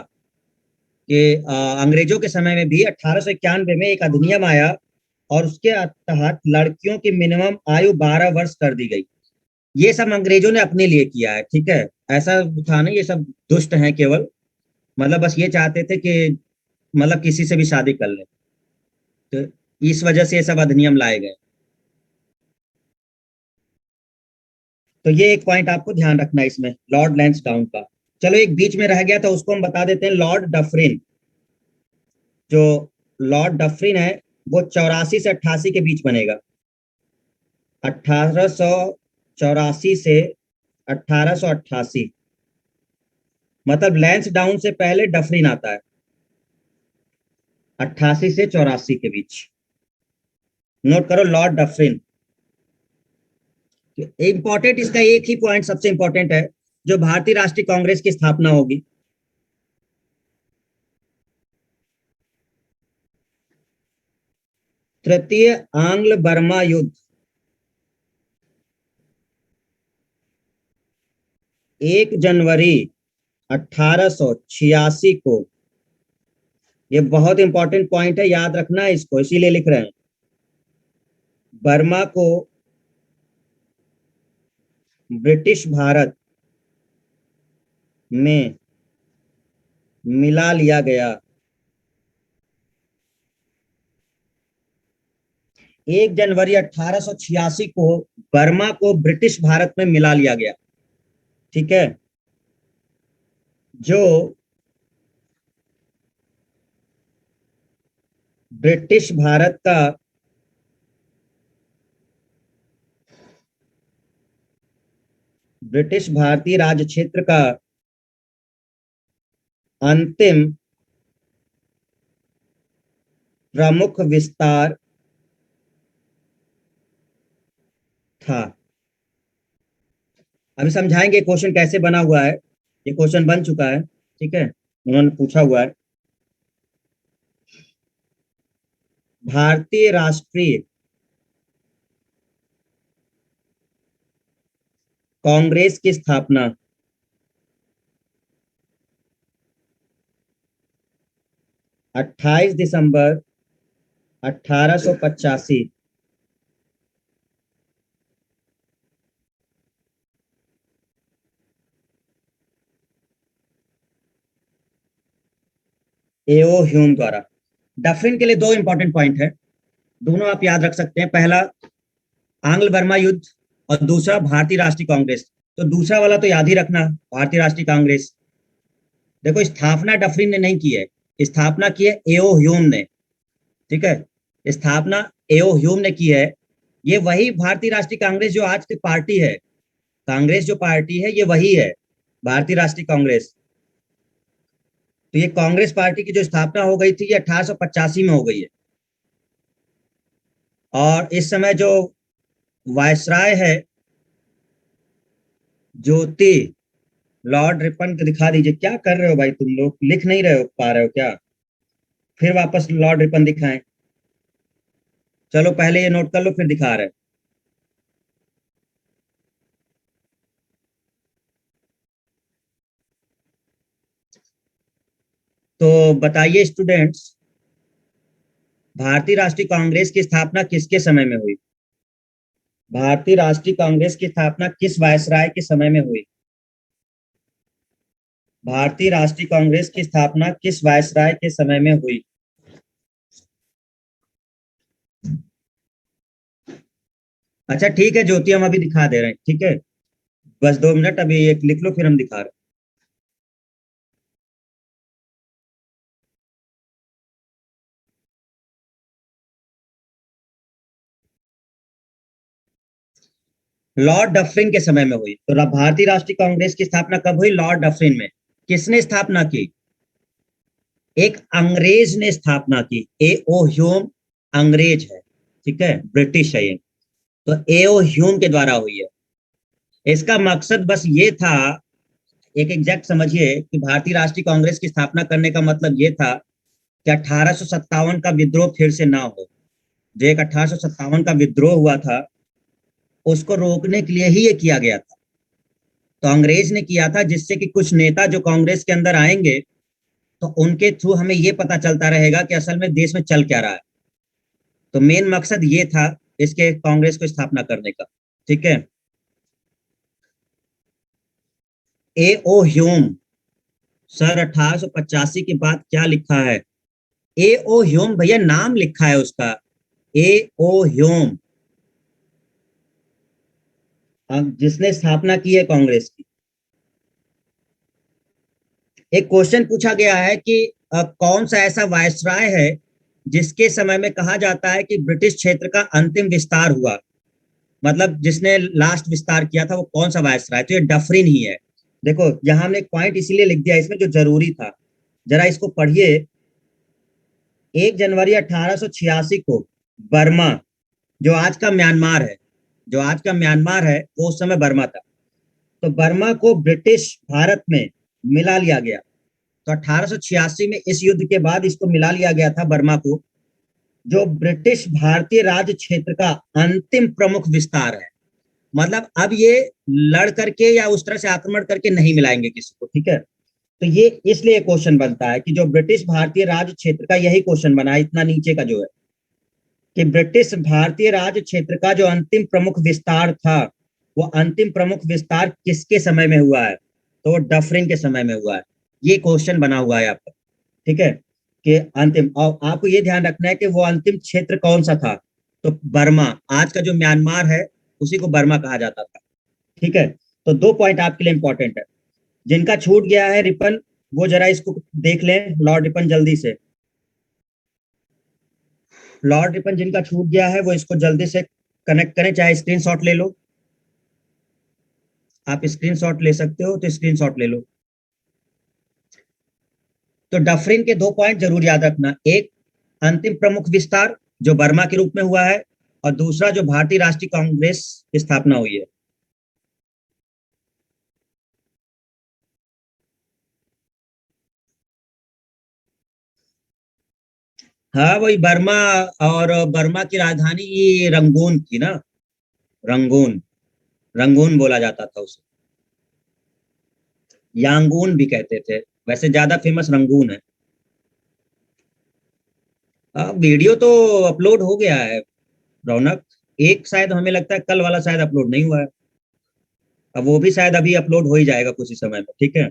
कि अंग्रेजों के समय में भी 1891 में एक अधिनियम आया, और उसके तहत लड़कियों की मिनिमम आयु 12 वर्ष कर दी गई। ये सब अंग्रेजों ने अपने लिए किया है। ठीक है, ऐसा था नहीं, ये सब दुष्ट हैं केवल, मतलब बस ये चाहते थे कि मतलब किसी से भी शादी कर ले। तो इस वजह से ये सब अधिनियम लाए गए। तो ये एक पॉइंट आपको ध्यान रखना है इसमें, लॉर्ड लैंसडाउन का। चलो एक बीच में रह गया था, उसको हम बता देते हैं, लॉर्ड डफरिन। जो लॉर्ड डफरिन है वो 84 से 88 के बीच बनेगा, 1884 से 1888। मतलब लैंस डाउन से पहले डफरिन आता है, 88 से 84 के बीच। नोट करो, लॉर्ड डफरिन। इंपॉर्टेंट इसका एक ही पॉइंट सबसे इंपॉर्टेंट है, जो भारतीय राष्ट्रीय कांग्रेस की स्थापना होगी। तृतीय आंग्ल बर्मा युद्ध, 1 जनवरी 1886 को। ये बहुत इंपॉर्टेंट पॉइंट है, याद रखना है इसको, इसीलिए लिख रहे हैं। बर्मा को ब्रिटिश भारत में मिला लिया गया, 1 जनवरी 1886 को बर्मा को ब्रिटिश भारत में मिला लिया गया। ठीक है, जो ब्रिटिश भारत का ब्रिटिश भारतीय राज्य क्षेत्र का अंतिम प्रमुख विस्तार था। अभी समझाएंगे क्वेश्चन कैसे बना हुआ है, ये क्वेश्चन बन चुका है। ठीक है, उन्होंने पूछा हुआ है। भारतीय राष्ट्रीय कांग्रेस की स्थापना 28 दिसंबर 1885। एओ ह्यूम द्वारा। डफरिन के लिए दो इंपॉर्टेंट पॉइंट है, दोनों आप याद रख सकते हैं। पहला आंग्ल बर्मा युद्ध, और दूसरा भारतीय राष्ट्रीय कांग्रेस। तो दूसरा वाला तो याद ही रखना, भारतीय राष्ट्रीय कांग्रेस। देखो, स्थापना डफरिन ने नहीं की है, स्थापना की है एओ ह्यूम ने। ठीक है, स्थापना एओ ह्यूम ने की है। ये वही भारतीय राष्ट्रीय कांग्रेस जो आज की पार्टी है, कांग्रेस जो पार्टी है ये वही है, भारतीय राष्ट्रीय कांग्रेस। तो ये कांग्रेस पार्टी की जो स्थापना हो गई थी ये 1885 में हो गई है। और इस समय जो वायसराय है, ज्योति, लॉर्ड रिपन को दिखा दीजिए। क्या कर रहे हो भाई, तुम लोग लिख नहीं रहे हो, पा रहे हो क्या? फिर वापस लॉर्ड रिपन दिखाएं। चलो पहले ये नोट कर लो, फिर दिखा रहे हैं। तो बताइए स्टूडेंट्स, भारतीय राष्ट्रीय कांग्रेस की स्थापना किसके समय में हुई? भारतीय राष्ट्रीय कांग्रेस की स्थापना किस वायसराय के समय में हुई? भारतीय राष्ट्रीय कांग्रेस की स्थापना किस वायसराय के समय में हुई? अच्छा ठीक है ज्योति, हम अभी दिखा दे रहे हैं, ठीक है। बस 2 मिनट, अभी एक लिख लो फिर हम दिखा रहे हैं। लॉर्ड डफरिन के समय में हुई। तो भारतीय राष्ट्रीय कांग्रेस की स्थापना कब हुई? लॉर्ड डफरिन में। किसने स्थापना की? एक अंग्रेज ने स्थापना की। ए ओ ह्यूम अंग्रेज है, ठीक है, ब्रिटिश है ये। तो ए ओ ह्यूम के द्वारा हुई है। इसका मकसद बस ये था, एक एग्जैक्ट समझिए कि भारतीय राष्ट्रीय कांग्रेस की स्थापना करने का मतलब ये था कि 1857 का विद्रोह फिर से ना हो। जो एक 1857 का विद्रोह हुआ था, उसको रोकने के लिए ही ये किया गया था। तो अंग्रेज ने किया था जिससे कि कुछ नेता जो कांग्रेस के अंदर आएंगे, तो उनके थ्रू हमें ये पता चलता रहेगा कि असल में देश में चल क्या रहा है। तो मेन मकसद ये था इसके कांग्रेस को स्थापना करने का, ठीक है। ए ओ ह्यूम सर 1885 के बाद क्या लिखा है? ए ओ ह्यूम भैया, नाम लिखा है उसका, ए ओ ह्यूम, जिसने स्थापना की है कांग्रेस की। एक क्वेश्चन पूछा गया है कि कौन सा ऐसा वायसराय है जिसके समय में कहा जाता है कि ब्रिटिश क्षेत्र का अंतिम विस्तार हुआ, मतलब जिसने लास्ट विस्तार किया था, वो कौन सा वायसराय? तो ये डफरिन ही है। देखो यहाँ हमने एक पॉइंट इसीलिए लिख दिया इसमें जो जरूरी था, जरा इसको पढ़िए। 1 जनवरी 1886 को बर्मा, जो आज का म्यांमार है, जो आज का म्यांमार है वो उस समय बर्मा था। तो बर्मा को ब्रिटिश भारत में मिला लिया गया। तो 1886 में इस युद्ध के बाद इसको मिला लिया गया था बर्मा को, जो ब्रिटिश भारतीय राज्य क्षेत्र का अंतिम प्रमुख विस्तार है। मतलब अब ये लड़ करके या उस तरह से आक्रमण करके नहीं मिलाएंगे किसी को, ठीक है। तो ये इसलिए क्वेश्चन बनता है कि जो ब्रिटिश भारतीय राज्य क्षेत्र का, यही क्वेश्चन बना है इतना नीचे का जो है, कि ब्रिटिश भारतीय राज्य क्षेत्र का जो अंतिम प्रमुख विस्तार था, वो अंतिम प्रमुख विस्तार किसके समय में हुआ है? तो वो डफरिन के समय में हुआ है। ये क्वेश्चन बना हुआ है आपका, ठीक है। कि अंतिम, और आपको ये ध्यान रखना है कि वो अंतिम क्षेत्र कौन सा था। तो बर्मा, आज का जो म्यांमार है उसी को बर्मा कहा जाता था, ठीक है। तो 2 पॉइंट आपके लिए इंपॉर्टेंट है। जिनका छूट गया है रिपन, वो जरा इसको देख लें, लॉर्ड रिपन जल्दी से। लॉर्ड रिपन जिनका छूट गया है वो इसको जल्दी से कनेक्ट करें, चाहे स्क्रीनशॉट ले लो। आप स्क्रीनशॉट ले सकते हो तो स्क्रीनशॉट ले लो। तो डफरिन के 2 पॉइंट जरूर याद रखना, एक अंतिम प्रमुख विस्तार जो बर्मा के रूप में हुआ है, और दूसरा जो भारतीय राष्ट्रीय कांग्रेस की स्थापना हुई है। हाँ वही बर्मा, और बर्मा की राजधानी ये रंगून थी ना, रंगून, रंगून बोला जाता था उसे, यांगून भी कहते थे, वैसे ज्यादा फेमस रंगून है। वीडियो तो अपलोड हो गया है रौनक, एक शायद हमें लगता है कल वाला शायद अपलोड नहीं हुआ है। अब वो भी शायद अभी अपलोड हो ही जाएगा कुछ ही समय में, ठीक है।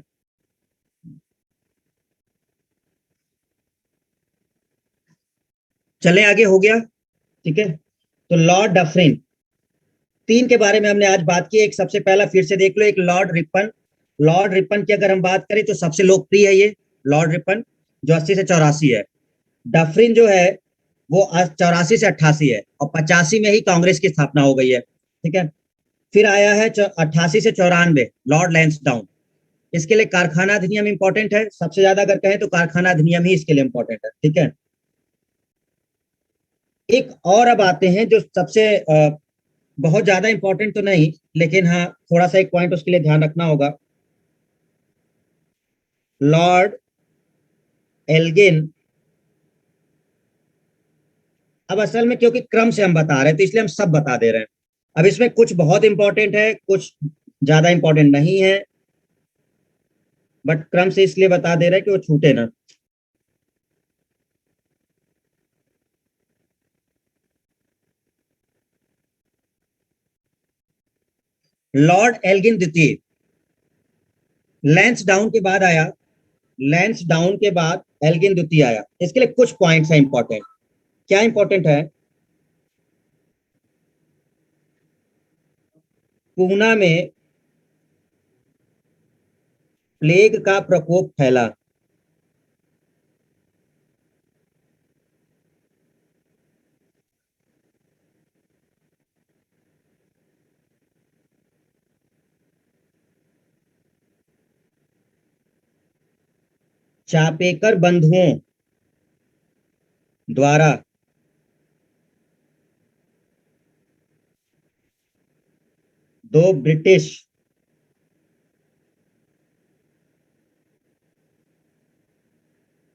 चले आगे, हो गया, ठीक है। तो लॉर्ड डफरिन, तीन के बारे में हमने आज बात की। एक सबसे पहला फिर से देख लो, एक लॉर्ड रिपन। लॉर्ड रिपन की अगर हम बात करें तो सबसे लोकप्रिय है ये लॉर्ड रिपन, जो 80 से 84 है। डफरिन जो है वो 84 से 88 है, और 85 में ही कांग्रेस की स्थापना हो गई है, ठीक है। फिर आया है 88 से 94 लॉर्ड लैंसडाउन। इसके लिए कारखाना अधिनियम इंपॉर्टेंट है, सबसे ज्यादा अगर कहें तो कारखाना अधिनियम ही इसके लिए इंपॉर्टेंट है, ठीक है। एक और अब आते हैं जो सबसे बहुत ज्यादा इंपॉर्टेंट तो नहीं, लेकिन हाँ थोड़ा सा एक पॉइंट उसके लिए ध्यान रखना होगा। लॉर्ड एल्गिन अब असल में क्योंकि क्रम से हम बता रहे हैं तो इसलिए हम सब बता दे रहे हैं। अब इसमें कुछ बहुत इंपॉर्टेंट है, कुछ ज्यादा इंपॉर्टेंट नहीं है, बट क्रम से इसलिए बता दे रहे हैं कि वो छूटे ना। लॉर्ड एल्गिन द्वितीय लैंस डाउन के बाद आया। लैंस डाउन के बाद एल्गिन द्वितीय आया। इसके लिए कुछ पॉइंट्स हैं इंपॉर्टेंट। क्या इंपॉर्टेंट है? पूना में प्लेग का प्रकोप फैला। चापेकर बंधुओं द्वारा दो ब्रिटिश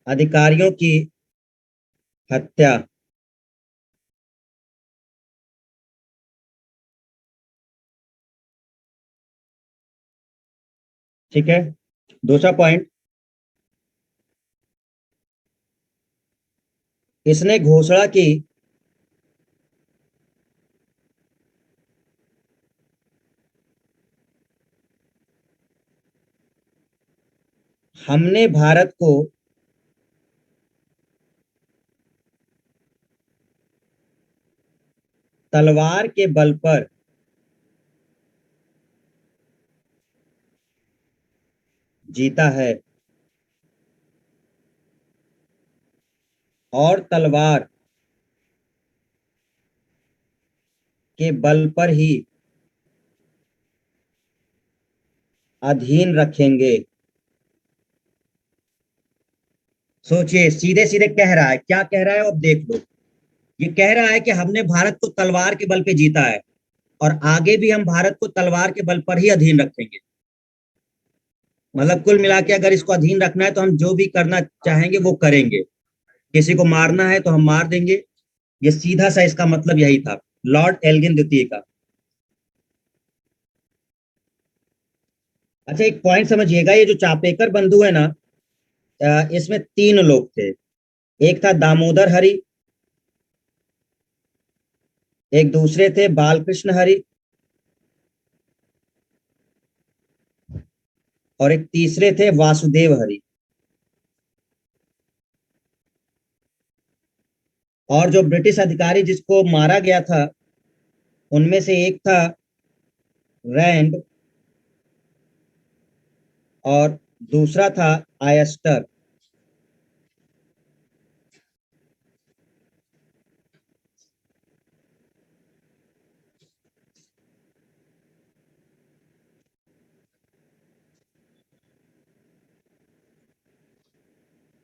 अधिकारियों की हत्या। ठीक है। दूसरा पॉइंट, इसने घोषणा की हमने भारत को तलवार के बल पर जीता है और तलवार के बल पर ही अधीन रखेंगे। सोचिए, सीधे सीधे कह रहा है, क्या कह रहा है अब देख लो। ये कह रहा है कि हमने भारत को तलवार के बल पे जीता है और आगे भी हम भारत को तलवार के बल पर ही अधीन रखेंगे। मतलब कुल मिला के अगर इसको अधीन रखना है तो हम जो भी करना चाहेंगे वो करेंगे। किसी को मारना है तो हम मार देंगे। ये सीधा सा इसका मतलब यही था, लॉर्ड एल्गिन द्वितीय का। अच्छा, एक पॉइंट समझिएगा, ये जो चापेकर बंधु है ना, इसमें तीन लोग थे। एक था दामोदर हरि, एक दूसरे थे बालकृष्ण हरि, और एक तीसरे थे वासुदेव हरि। और जो ब्रिटिश अधिकारी जिसको मारा गया था उनमें से एक था रैंड और दूसरा था आयस्टर।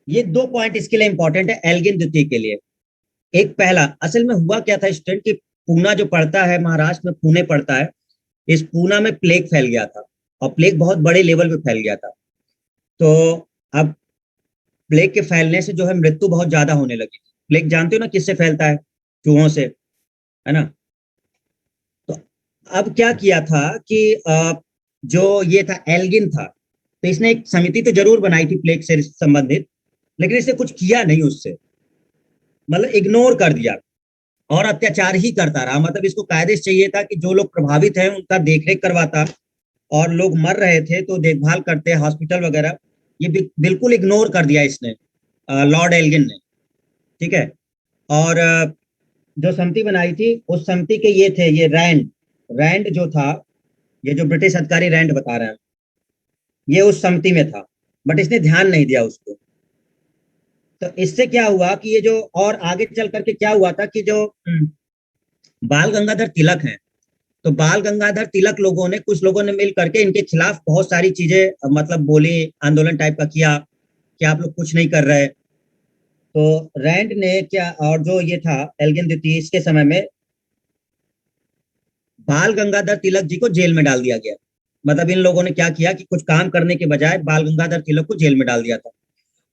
ये दो पॉइंट इसके लिए इंपॉर्टेंट है एल्गिन द्वितीय के लिए। एक पहला, असल में हुआ क्या था स्टूडेंट कि पूना जो पड़ता है, महाराष्ट्र में पुणे पड़ता है, इस पूना में प्लेग फैल गया था और प्लेग बहुत बड़े लेवल पे फैल गया था। तो अब प्लेग के फैलने से जो है मृत्यु बहुत ज्यादा होने लगी थी। प्लेग जानते हो ना किससे फैलता है? चूहों से, है ना? तो अब क्या किया था कि जो ये था एल्गिन था, तो इसने एक समिति तो जरूर बनाई थी प्लेग से संबंधित, लेकिन इसने कुछ किया नहीं उससे। मतलब इग्नोर कर दिया और अत्याचार ही करता रहा। मतलब इसको कायदे से चाहिए था कि जो लोग प्रभावित हैं उनका देखरेख करवाता, और लोग मर रहे थे तो देखभाल करते, हॉस्पिटल वगैरह। ये बिल्कुल इग्नोर कर दिया इसने, लॉर्ड एल्गिन ने। ठीक है। और जो समिति बनाई थी उस समिति के ये थे, ये रैंड, रैंड जो था, ये जो ब्रिटिश अधिकारी रैंड बता रहे हैं, ये उस समिति में था, बट इसने ध्यान नहीं दिया उसको। तो इससे क्या हुआ कि ये जो, और आगे चल करके क्या हुआ था कि जो बाल गंगाधर तिलक हैं, तो बाल गंगाधर तिलक लोगों ने, कुछ लोगों ने मिल करके इनके खिलाफ बहुत सारी चीजें मतलब बोली, आंदोलन टाइप का किया कि आप लोग कुछ नहीं कर रहे। तो रैंड ने क्या, और जो ये था एल्गिन द्वितीय, इसके समय में बाल गंगाधर तिलक जी को जेल में डाल दिया गया। मतलब इन लोगों ने क्या किया कि कुछ काम करने के बजाय बाल गंगाधर तिलक को जेल में डाल दिया था।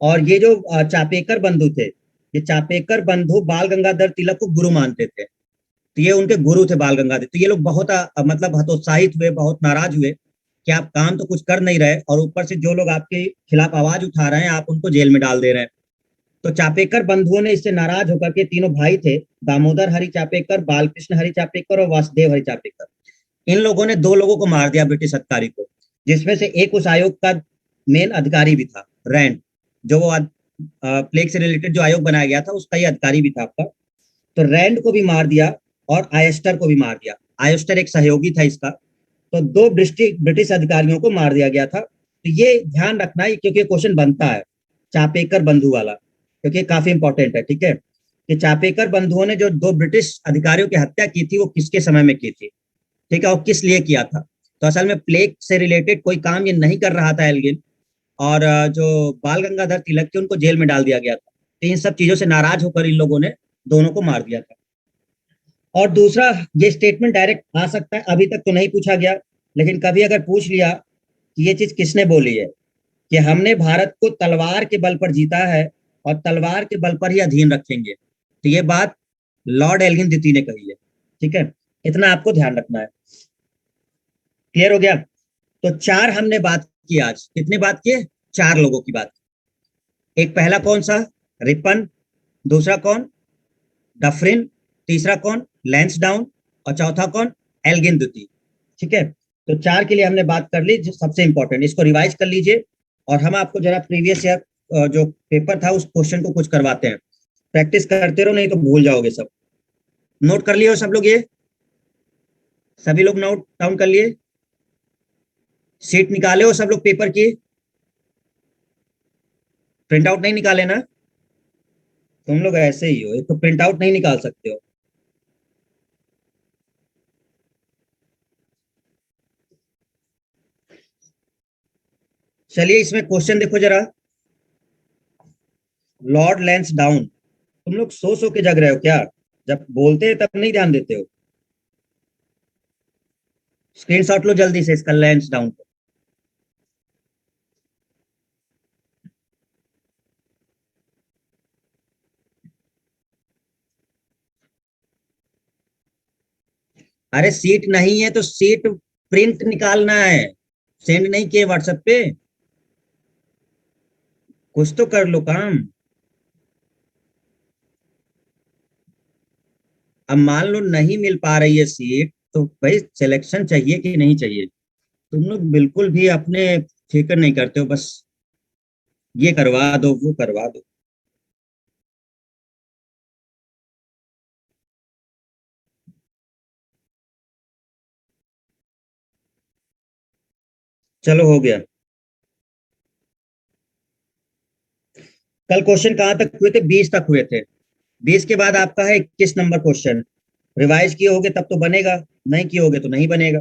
और ये जो चापेकर बंधु थे, ये चापेकर बंधु बाल गंगाधर तिलक को गुरु मानते थे, तो ये उनके गुरु थे बाल गंगाधर। तो ये लोग बहुत मतलब हतोत्साहित हुए, बहुत नाराज हुए कि आप काम तो कुछ कर नहीं रहे और ऊपर से जो लोग आपके खिलाफ आवाज उठा रहे हैं आप उनको जेल में डाल दे रहे हैं। तो चापेकर बंधुओं ने इससे नाराज होकर के, तीनों भाई थे, दामोदर हरि चापेकर, बालकृष्ण हरि चापेकर और वासुदेव हरि चापेकर, इन लोगों ने दो लोगों को मार दिया, ब्रिटिश अधिकारी को, जिसमें से एक उस आयोग का मेन अधिकारी भी था, रैंड, जो वो प्लेग से रिलेटेड जो आयोग बनाया गया था उसका ही अधिकारी भी था आपका। तो रैंड को भी मार दिया और आयस्टर को भी मार दिया। आयस्टर एक सहयोगी था इसका। तो दो ब्रिटिश अधिकारियों को मार दिया गया था। तो ये ध्यान रखना है क्योंकि क्वेश्चन बनता है चापेकर बंधु वाला, क्योंकि काफी इंपॉर्टेंट है, ठीक है। कि चापेकर बंधुओं ने जो दो ब्रिटिश अधिकारियों की हत्या की थी वो किसके समय में की थी, ठीक है, और किस लिए किया था। तो असल में प्लेग से रिलेटेड कोई काम ये नहीं कर रहा था एल्गिन, और जो बाल गंगाधर तिलक थे उनको जेल में डाल दिया गया था। तो इन सब चीजों से नाराज होकर इन लोगों ने दोनों को मार दिया था। और दूसरा, ये स्टेटमेंट डायरेक्ट आ सकता है, अभी तक तो नहीं पूछा गया, लेकिन कभी अगर पूछ लिया कि ये चीज किसने बोली है कि हमने भारत को तलवार के बल पर जीता है और तलवार के बल पर ही अधीन रखेंगे, तो ये बात लॉर्ड एल्गिन द्वितीय ने कही है, ठीक है। इतना आपको ध्यान रखना है। क्लियर हो गया। तो चार हमने बात की आज, कितने बात किए, चार लोगों की बात। एक पहला कौन सा, रिपन, दूसरा कौन, डफरिन, तीसरा कौन, लैंसडाउन, और चौथा कौन, एल्गिन द्वितीय, ठीक है। तो चार के लिए हमने बात कर ली, जो सबसे इंपॉर्टेंट, इसको रिवाइज कर लीजिए। और हम आपको जरा प्रीवियस ईयर जो पेपर था उस क्वेश्चन को कुछ करवाते हैं, प्रैक्टिस करते रहो नहीं तो भूल जाओगे सब। नोट कर लिए हो सब लोग, ये सभी लोग नोट डाउन कर लिए, सीट निकाले हो सब लोग पेपर की, प्रिंट आउट नहीं निकाले ना, तुम लोग ऐसे ही हो, एक तो प्रिंट आउट नहीं निकाल सकते हो। चलिए इसमें क्वेश्चन देखो जरा। लॉर्ड लैंसडाउन, तुम लोग सो के जग रहे हो क्या, जब बोलते हैं तब नहीं ध्यान देते हो। स्क्रीनशॉट लो जल्दी से इसका, लैंसडाउन को। अरे सीट नहीं है तो सीट प्रिंट निकालना है, सेंड नहीं किए व्हाट्सएप पे, कुछ तो कर लो काम। अब मान लो नहीं मिल पा रही है सीट, तो भाई सिलेक्शन चाहिए कि नहीं चाहिए। तुम लोग बिल्कुल भी अपने फिक्र नहीं करते हो, बस ये करवा दो वो करवा दो। चलो हो गया। कल क्वेश्चन कहाँ तक हुए थे, 20 तक हुए थे। 20 के बाद आपका है 21 नंबर क्वेश्चन। रिवाइज किए होगे तब तो बनेगा, नहीं किए होगे तो नहीं बनेगा।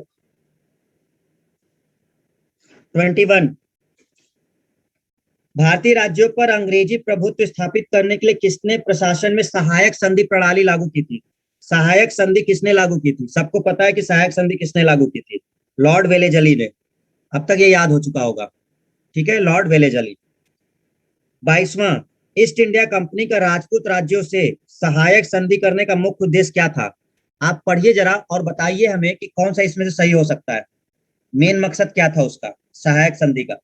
21, भारतीय राज्यों पर अंग्रेजी प्रभुत्व स्थापित करने के लिए किसने प्रशासन में सहायक संधि प्रणाली लागू की थी। सहायक संधि किसने लागू की थी, सबको पता है कि सहायक संधि किसने लागू की थी, लॉर्ड वेलेजली ने। अब तक ये याद हो चुका होगा, ठीक है, लॉर्ड वेलेजली। 22वां, ईस्ट इंडिया कंपनी का राजपूत राज्यों से सहायक संधि करने का मुख्य उद्देश्य क्या था। आप पढ़िए जरा और बताइए हमें कि कौन सा इसमें से सही हो सकता है, मेन मकसद क्या था उसका, सहायक संधि का।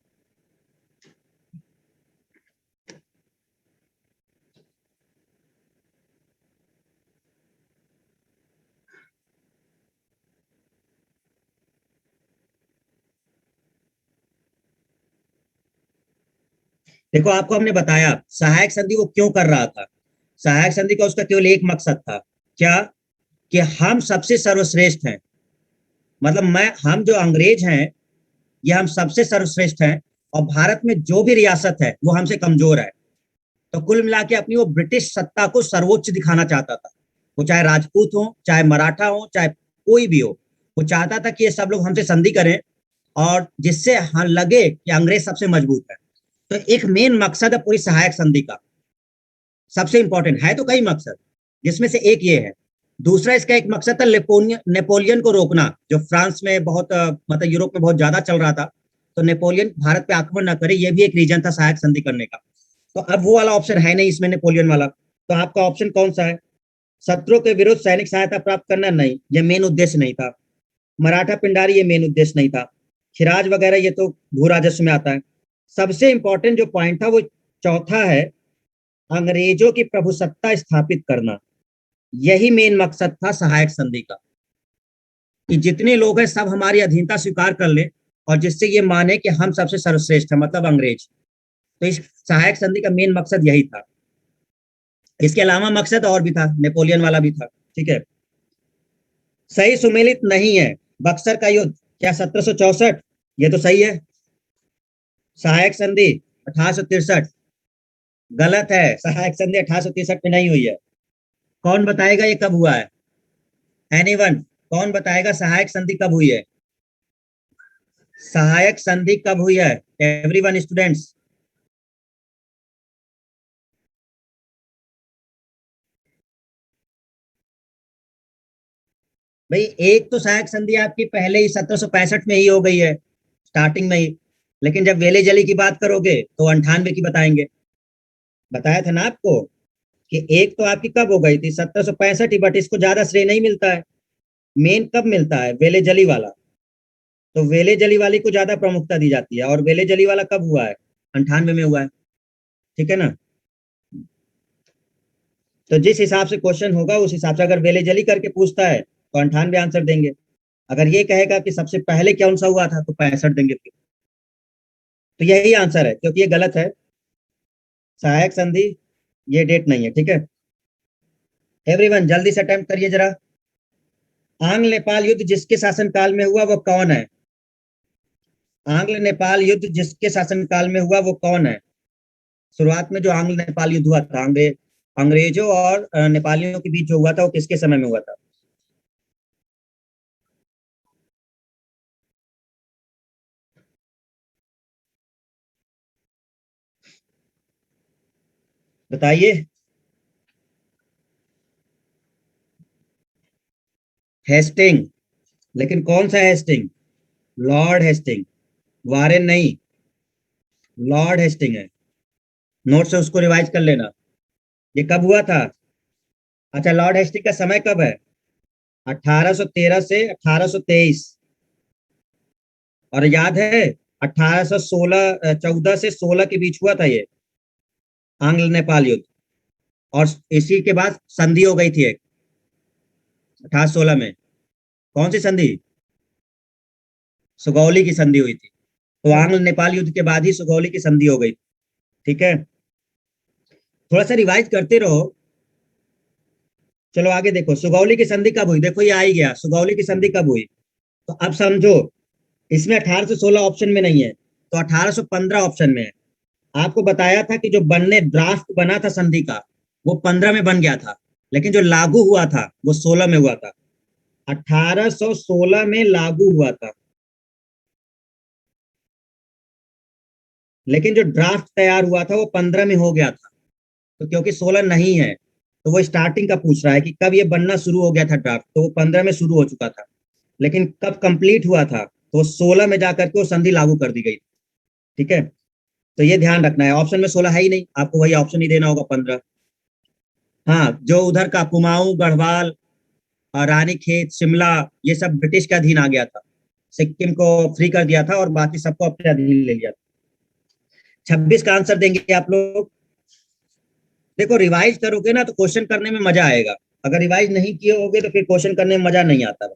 देखो आपको हमने बताया सहायक संधि वो क्यों कर रहा था। सहायक संधि का उसका केवल एक मकसद था, क्या, कि हम सबसे सर्वश्रेष्ठ हैं, मतलब मैं, हम जो अंग्रेज हैं ये हम सबसे सर्वश्रेष्ठ हैं, और भारत में जो भी रियासत है वो हमसे कमजोर है। तो कुल मिला के अपनी वो ब्रिटिश सत्ता को सर्वोच्च दिखाना चाहता था, वो चाहे राजपूत हो, चाहे मराठा हो, चाहे कोई भी हो, वो चाहता था कि ये सब लोग हमसे संधि करें, और जिससे हाँ लगे कि अंग्रेज सबसे मजबूत है। तो एक मेन मकसद है पूरी सहायक संधि का, सबसे इंपॉर्टेंट है, तो कई मकसद, जिसमें से एक ये है। दूसरा इसका एक मकसद था नेपोलियन को रोकना, जो फ्रांस में बहुत मतलब यूरोप में बहुत ज्यादा चल रहा था। तो नेपोलियन भारत पे आक्रमण ना करे, ये भी एक रीजन था सहायक संधि करने का। तो अब वो वाला ऑप्शन है नहीं इसमें, नेपोलियन वाला। तो आपका ऑप्शन कौन सा है? शत्रुओं के विरुद्ध सैनिक सहायता प्राप्त करना, नहीं, ये मेन उद्देश्य नहीं था। मराठा पिंडारी, ये मेन उद्देश्य नहीं था। खिराज वगैरह ये तो भू राजस्व में आता है। सबसे इंपॉर्टेंट जो पॉइंट था वो चौथा है, अंग्रेजों की प्रभुसत्ता स्थापित करना। यही मेन मकसद था सहायक संधि का, कि जितने लोग हैं सब हमारी अधीनता स्वीकार कर ले और जिससे ये माने कि हम सबसे सर्वश्रेष्ठ है, मतलब अंग्रेज। तो इस सहायक संधि का मेन मकसद यही था। इसके अलावा मकसद और भी था, नेपोलियन वाला भी था। ठीक है, सही सुमेलित नहीं है बक्सर का युद्ध, क्या 1764? ये तो सही है। सहायक संधि 1863, गलत है। सहायक संधि 1863 में नहीं हुई है। कौन बताएगा ये कब हुआ है? एनीवन, कौन बताएगा सहायक संधि कब हुई है? सहायक संधि कब हुई है? Everyone students. भाई एक तो सहायक संधि आपकी पहले ही 1765 में ही हो गई है, स्टार्टिंग में ही। लेकिन जब वेले जली की बात करोगे तो 98 की बताएंगे। बताया था ना आपको कि एक तो आपकी कब हो गई थी, 1765 ही, बट इसको ज्यादा श्रेय नहीं मिलता है। मेन कब मिलता है? वेले जली वाला। तो वेले जली वाली को ज्यादा प्रमुखता दी जाती है। और वेले जली वाला कब हुआ है? 98 में हुआ है। ठीक है ना? तो जिस हिसाब से क्वेश्चन होगा उस हिसाब से, अगर वेले जली करके पूछता है तो 98 आंसर देंगे। अगर ये कहेगा कि सबसे पहले कौन सा हुआ था तो 65 देंगे फिर। तो यही आंसर है, क्योंकि ये गलत है। सहायक संधि ये डेट नहीं है। ठीक है, एवरीवन जल्दी से अटेम्प्ट करिए जरा। आंग्ल नेपाल युद्ध जिसके शासनकाल में हुआ वो कौन है? आंग्ल नेपाल युद्ध जिसके शासनकाल में हुआ वो कौन है? शुरुआत में जो आंग्ल नेपाल युद्ध हुआ था, अंग्रेजों और नेपालियों के बीच जो हुआ था, वो किसके समय में हुआ था? बताइए। हेस्टिंग। लेकिन कौन सा हेस्टिंग? लॉर्ड हेस्टिंग, वारेन नहीं, लॉर्ड हेस्टिंग है। नोट से उसको रिवाइज कर लेना। ये कब हुआ था? अच्छा, लॉर्ड हेस्टिंग का समय कब है? 1813 से 1823। और याद है, 1816, 14 से 16 के बीच हुआ था ये आंग्ल नेपाल युद्ध। और इसी के बाद संधि हो गई थी एक, 1816 में। कौन सी संधि? सुगौली की संधि हुई थी। तो आंग्ल नेपाल युद्ध के बाद ही सुगौली की संधि हो गई। ठीक है, थोड़ा सा रिवाइज करते रहो। चलो आगे देखो, सुगौली की संधि कब हुई? देखो ये आ ही गया, सुगौली की संधि कब हुई। तो अब समझो, इसमें 1816 ऑप्शन में नहीं है, तो 1815 ऑप्शन में है। आपको बताया था कि जो बनने ड्राफ्ट बना था संधि का, वो 15 में बन गया था, लेकिन जो लागू हुआ था वो 16 में हुआ था। 1816 में लागू हुआ था, लेकिन जो ड्राफ्ट तैयार हुआ था वो 15 में हो गया था। तो क्योंकि 16 नहीं है, तो वो स्टार्टिंग का पूछ रहा है कि कब ये बनना शुरू हो गया था ड्राफ्ट, तो वो 15 में शुरू हो चुका था। लेकिन कब कंप्लीट हुआ था? तो 16 में जाकर के वो संधि लागू कर दी गई। ठीक है, तो ये ध्यान रखना है। ऑप्शन में 16 है ही नहीं, आपको वही ऑप्शन ही देना होगा, 15। हाँ, जो उधर का कुमाऊं, गढ़वाल, रानीखेत, शिमला, ये सब ब्रिटिश के अधीन आ गया था। सिक्किम को फ्री कर दिया था और बाकी सबको अपने अधीन ले लिया था। 26 का आंसर देंगे आप लोग। देखो रिवाइज करोगे ना तो क्वेश्चन करने में मजा आएगा। अगर रिवाइज नहीं किए होगे तो फिर क्वेश्चन करने में मजा नहीं आता।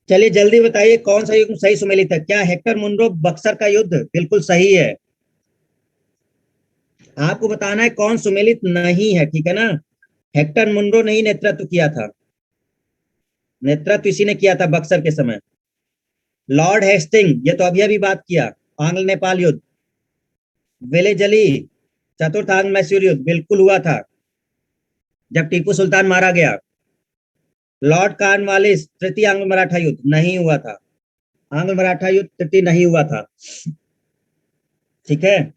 चलिए जल्दी बताइए, कौन सा युद्ध सही सुमेलित है? क्या हेक्टर मुनरो बक्सर का युद्ध बिल्कुल सही है। आपको बताना है कौन सुमेलित नहीं है, ठीक है ना? हेक्टर मुनरो ने ही नेतृत्व किया था। नेतृत्व इसी ने किया था बक्सर के समय। लॉर्ड हेस्टिंग, ये तो अभी अभी बात किया, आंग्ल नेपाल युद्ध। वेले जली, चतुर्थ आंग्ल मैसूर युद्ध बिल्कुल हुआ था, जब टीपू सुल्तान मारा गया। लॉर्ड कॉर्नवालिस, तृतीय आंग्ल मराठा युद्ध नहीं हुआ था। आंग्ल मराठा युद्ध तृतीय नहीं हुआ था। ठीक है,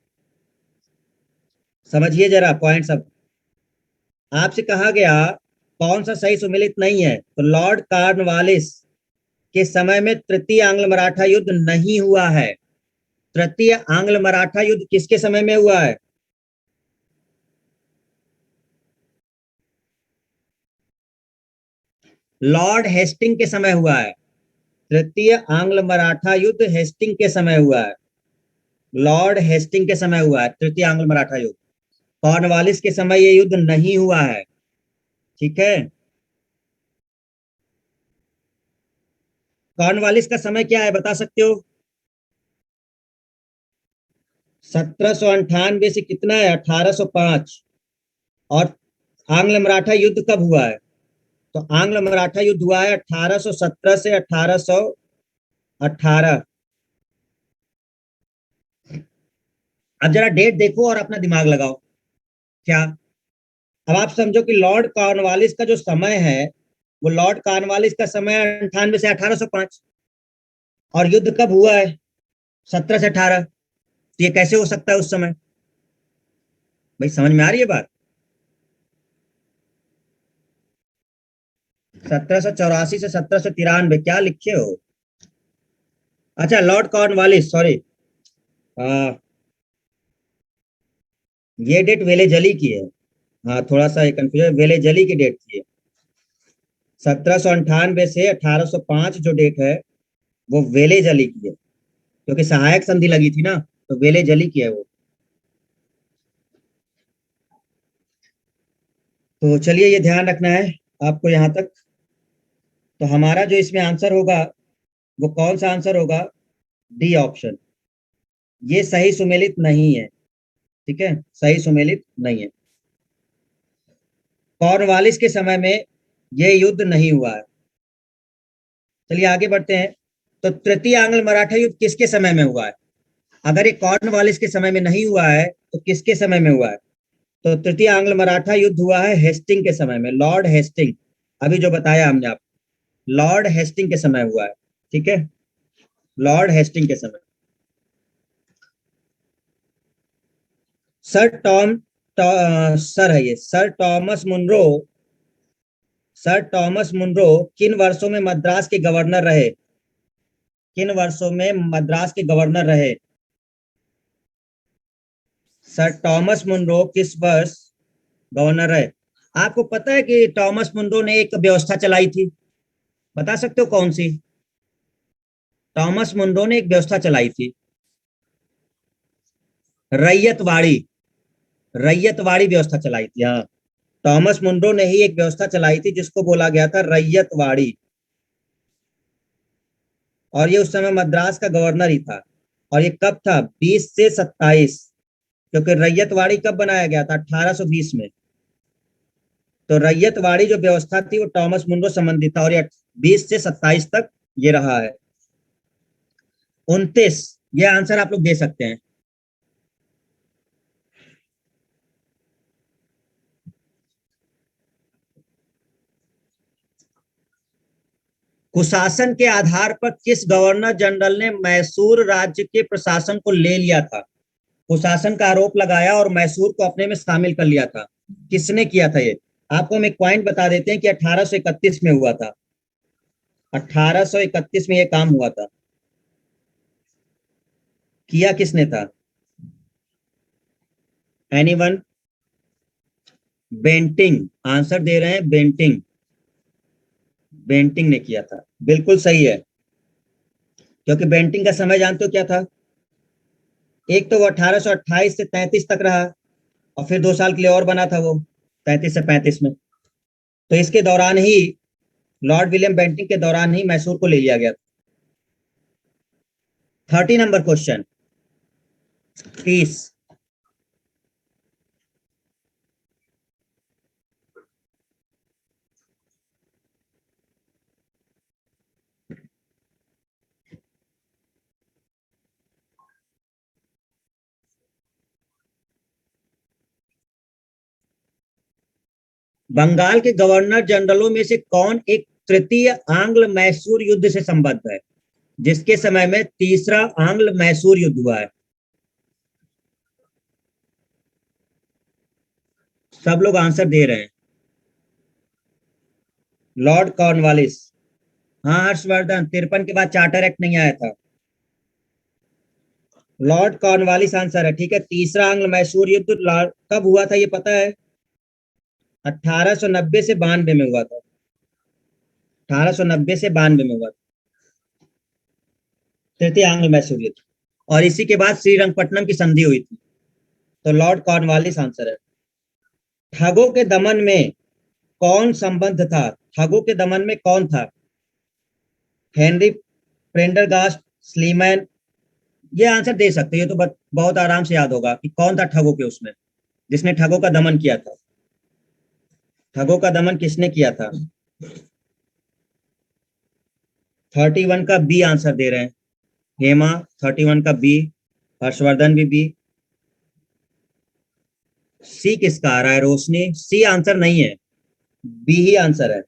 समझिए जरा पॉइंट सब। आपसे कहा गया कौन सा सही सुमेलित नहीं है, तो लॉर्ड कॉर्नवालिस के समय में तृतीय आंग्ल मराठा युद्ध नहीं हुआ है। तृतीय आंग्ल मराठा युद्ध किसके समय में हुआ है? लॉर्ड हेस्टिंग के समय हुआ है। तृतीय आंग्ल मराठा युद्ध हेस्टिंग के समय हुआ है। लॉर्ड हेस्टिंग के समय हुआ है तृतीय आंग्ल मराठा युद्ध। कॉर्नवालिस के समय ये युद्ध नहीं हुआ है। ठीक है, कॉर्नवालिस का समय क्या है बता सकते हो? 1798 से कितना है, 1805। और आंग्ल मराठा युद्ध कब हुआ है? तो आंग्ल मराठा युद्ध हुआ है 1817 से 1818। अब जरा डेट देखो और अपना दिमाग लगाओ। क्या? अब आप समझो कि लॉर्ड कॉर्नवालिस का जो समय है, वो लॉर्ड कॉर्नवालिस का समय 98 से 1805, और युद्ध कब हुआ है? 17 से 18। तो ये कैसे हो सकता है उस समय? भाई समझ में आ रही है बात? 1784 से 1793 क्या लिखे हो? अच्छा, लॉर्ड कॉर्नवालिस, सॉरी, ये डेट वेलेजली की है। हाँ, थोड़ा सा कंफ्यूजन, वेलेजली की डेट थी। 1798 से 1805 जो डेट है वो वेलेजली की है, क्योंकि सहायक संधि लगी थी ना, तो वेलेजली की है वो। तो चलिए, ये ध्यान रखना है आपको यहाँ तक। तो हमारा जो इसमें आंसर होगा वो कौन सा आंसर होगा? D option. ये सही सुमेलित नहीं है। ठीक है, सही सुमेलित नहीं है। कॉर्नवालिस के समय में ये युद्ध नहीं हुआ है। चलिए आगे बढ़ते हैं। तो तृतीय आंग्ल मराठा युद्ध किसके समय में हुआ है? अगर ये कॉर्नवालिस के समय में नहीं हुआ है तो किसके समय में हुआ है? तो तृतीय आंग्ल मराठा युद्ध हुआ है हेस्टिंग के समय में, लॉर्ड हेस्टिंग। अभी जो बताया हमने आप, लॉर्ड हेस्टिंग के समय हुआ है। ठीक है, लॉर्ड हेस्टिंग के समय। सर टॉम सर है ये, sir Thomas Munro. Sir Thomas Munro किन वर्षों में मद्रास के गवर्नर रहे? किन वर्षों में मद्रास के गवर्नर रहे? सर टॉमस मुनरो किस वर्ष गवर्नर रहे? आपको पता है कि टॉमस मुनरो ने एक व्यवस्था चलाई थी? बता सकते हो कौन सी? टॉमस मुनरो ने एक व्यवस्था चलाई थी, रैयतवाड़ी। रैयतवाड़ी व्यवस्था चलाई थी, हाँ। टॉमस मुनरो ने ही एक व्यवस्था चलाई थी जिसको बोला गया था रैयतवाड़ी। और ये उस समय मद्रास का गवर्नर ही था। और ये कब था? 20 से 27। क्योंकि रैयतवाड़ी कब बनाया गया था? 1820 में। तो रैयतवाड़ी जो व्यवस्था थी वो टॉमस मुनरो संबंधित था, और ये 20 से 27 तक ये रहा है। 29, ये आंसर आप लोग दे सकते हैं। कुशासन के आधार पर किस गवर्नर जनरल ने मैसूर राज्य के प्रशासन को ले लिया था? कुशासन का आरोप लगाया और मैसूर को अपने में शामिल कर लिया था। किसने किया था ये? आपको हम एक पॉइंट बता देते हैं कि 1831 में हुआ था। 1831 में ये काम हुआ था। किया किसने था? एनीवन? बेंटिंग। आंसर दे रहे हैं बेंटिंग। बेंटिंग ने किया था, बिल्कुल सही है। क्योंकि बेंटिंग का समय जानते हो क्या था? एक तो वो 1828 से 33 तक रहा, और फिर 2 साल के लिए और बना था वो, 33 से 35 में। तो इसके दौरान ही, लॉर्ड विलियम बेंटिंग के दौरान ही मैसूर को ले लिया गया। 30 नंबर क्वेश्चन, 30। बंगाल के गवर्नर जनरलों में से कौन एक तृतीय आंग्ल मैसूर युद्ध से संबद्ध है, जिसके समय में तीसरा आंग्ल मैसूर युद्ध हुआ है? सब लोग आंसर दे रहे हैं। Lord Cornwallis. हाँ हर्षवर्धन, 53 के बाद चार्टर एक्ट नहीं आया था। लॉर्ड कॉर्नवालिस आंसर है। ठीक है, तीसरा आंग्ल मैसूर युद्ध कब हुआ था ये पता है? 1890 से 92 में हुआ था। 1890 से 92 में हुआ था, तृतीय आंग्ल मैसूरियत। और इसी के बाद श्रीरंगपट्टनम की संधि हुई थी। तो लॉर्ड कॉर्नवालिस आंसर है। ठगों के दमन में कौन संबंध था? ठगों के दमन में कौन था? Henry Prendergast, Sleeman. ये आंसर दे सकते हो, ये तो बहुत आराम से याद होगा कि कौन था ठगों के उसमें, जिसने ठगों का दमन किया था। ठगों का दमन किसने किया था? 31 का बी आंसर दे रहे हैं। हेमा 31 का बी, हर्षवर्धन भी बी। सी किसका आ रहा है? रोशनी, सी आंसर नहीं है, बी ही आंसर है।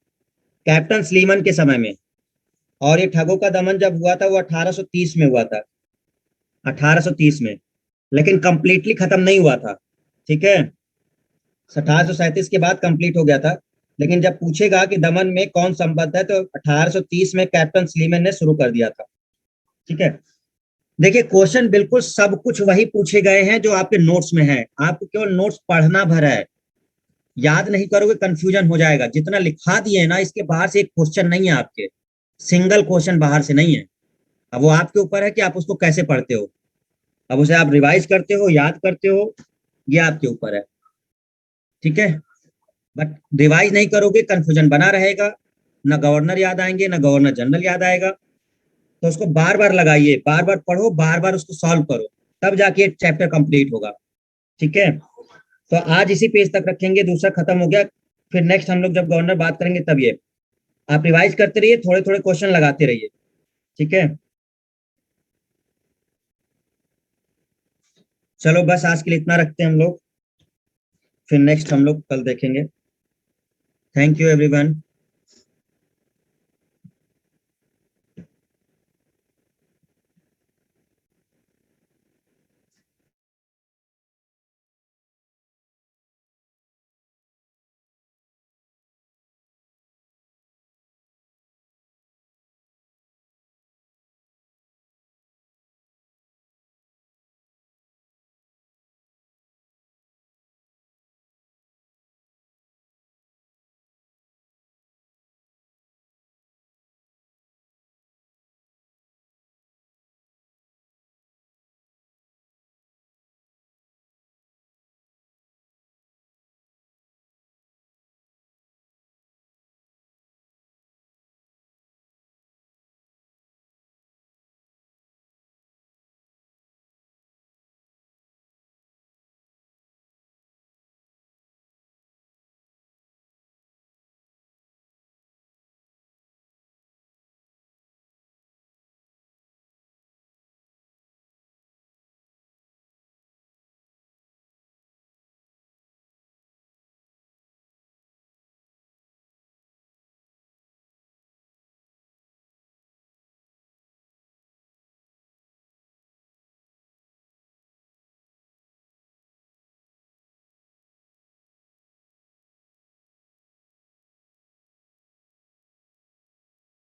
कैप्टन स्लीमन के समय में। और ये ठगों का दमन जब हुआ था वो 1830 में हुआ था, 1830 में। लेकिन कंप्लीटली खत्म नहीं हुआ था, ठीक है। 1837 के बाद कंप्लीट हो गया था। लेकिन जब पूछेगा कि दमन में कौन संबद्ध है तो 1830 में कैप्टन स्लीमन ने शुरू कर दिया था, ठीक है। देखिए क्वेश्चन बिल्कुल सब कुछ वही पूछे गए हैं जो आपके नोट्स में है, आपको केवल नोट्स पढ़ना भर है। याद नहीं करोगे कंफ्यूजन हो जाएगा। जितना लिखा दिए है ना, इसके बाहर से एक क्वेश्चन नहीं है आपके, सिंगल क्वेश्चन बाहर से नहीं है। अब वो आपके ऊपर है कि आप उसको कैसे पढ़ते हो। अब उसे आप रिवाइज करते हो, याद करते हो, ये आपके ऊपर है, ठीक है। बट रिवाइज नहीं करोगे कंफ्यूजन बना रहेगा, ना गवर्नर याद आएंगे ना गवर्नर जनरल याद आएगा। तो उसको बार बार लगाइए, बार बार पढ़ो, बार बार उसको सॉल्व करो, तब जाके चैप्टर कंप्लीट होगा, ठीक है। तो आज इसी पेज तक रखेंगे, दूसरा खत्म हो गया। फिर नेक्स्ट हम लोग जब गवर्नर बात करेंगे तब ये आप रिवाइज करते रहिए, थोड़े थोड़े क्वेश्चन लगाते रहिए, ठीक है। चलो बस आज के लिए इतना रखते हैं हम लोग, फिर नेक्स्ट हम लोग कल देखेंगे। Thank you everyone.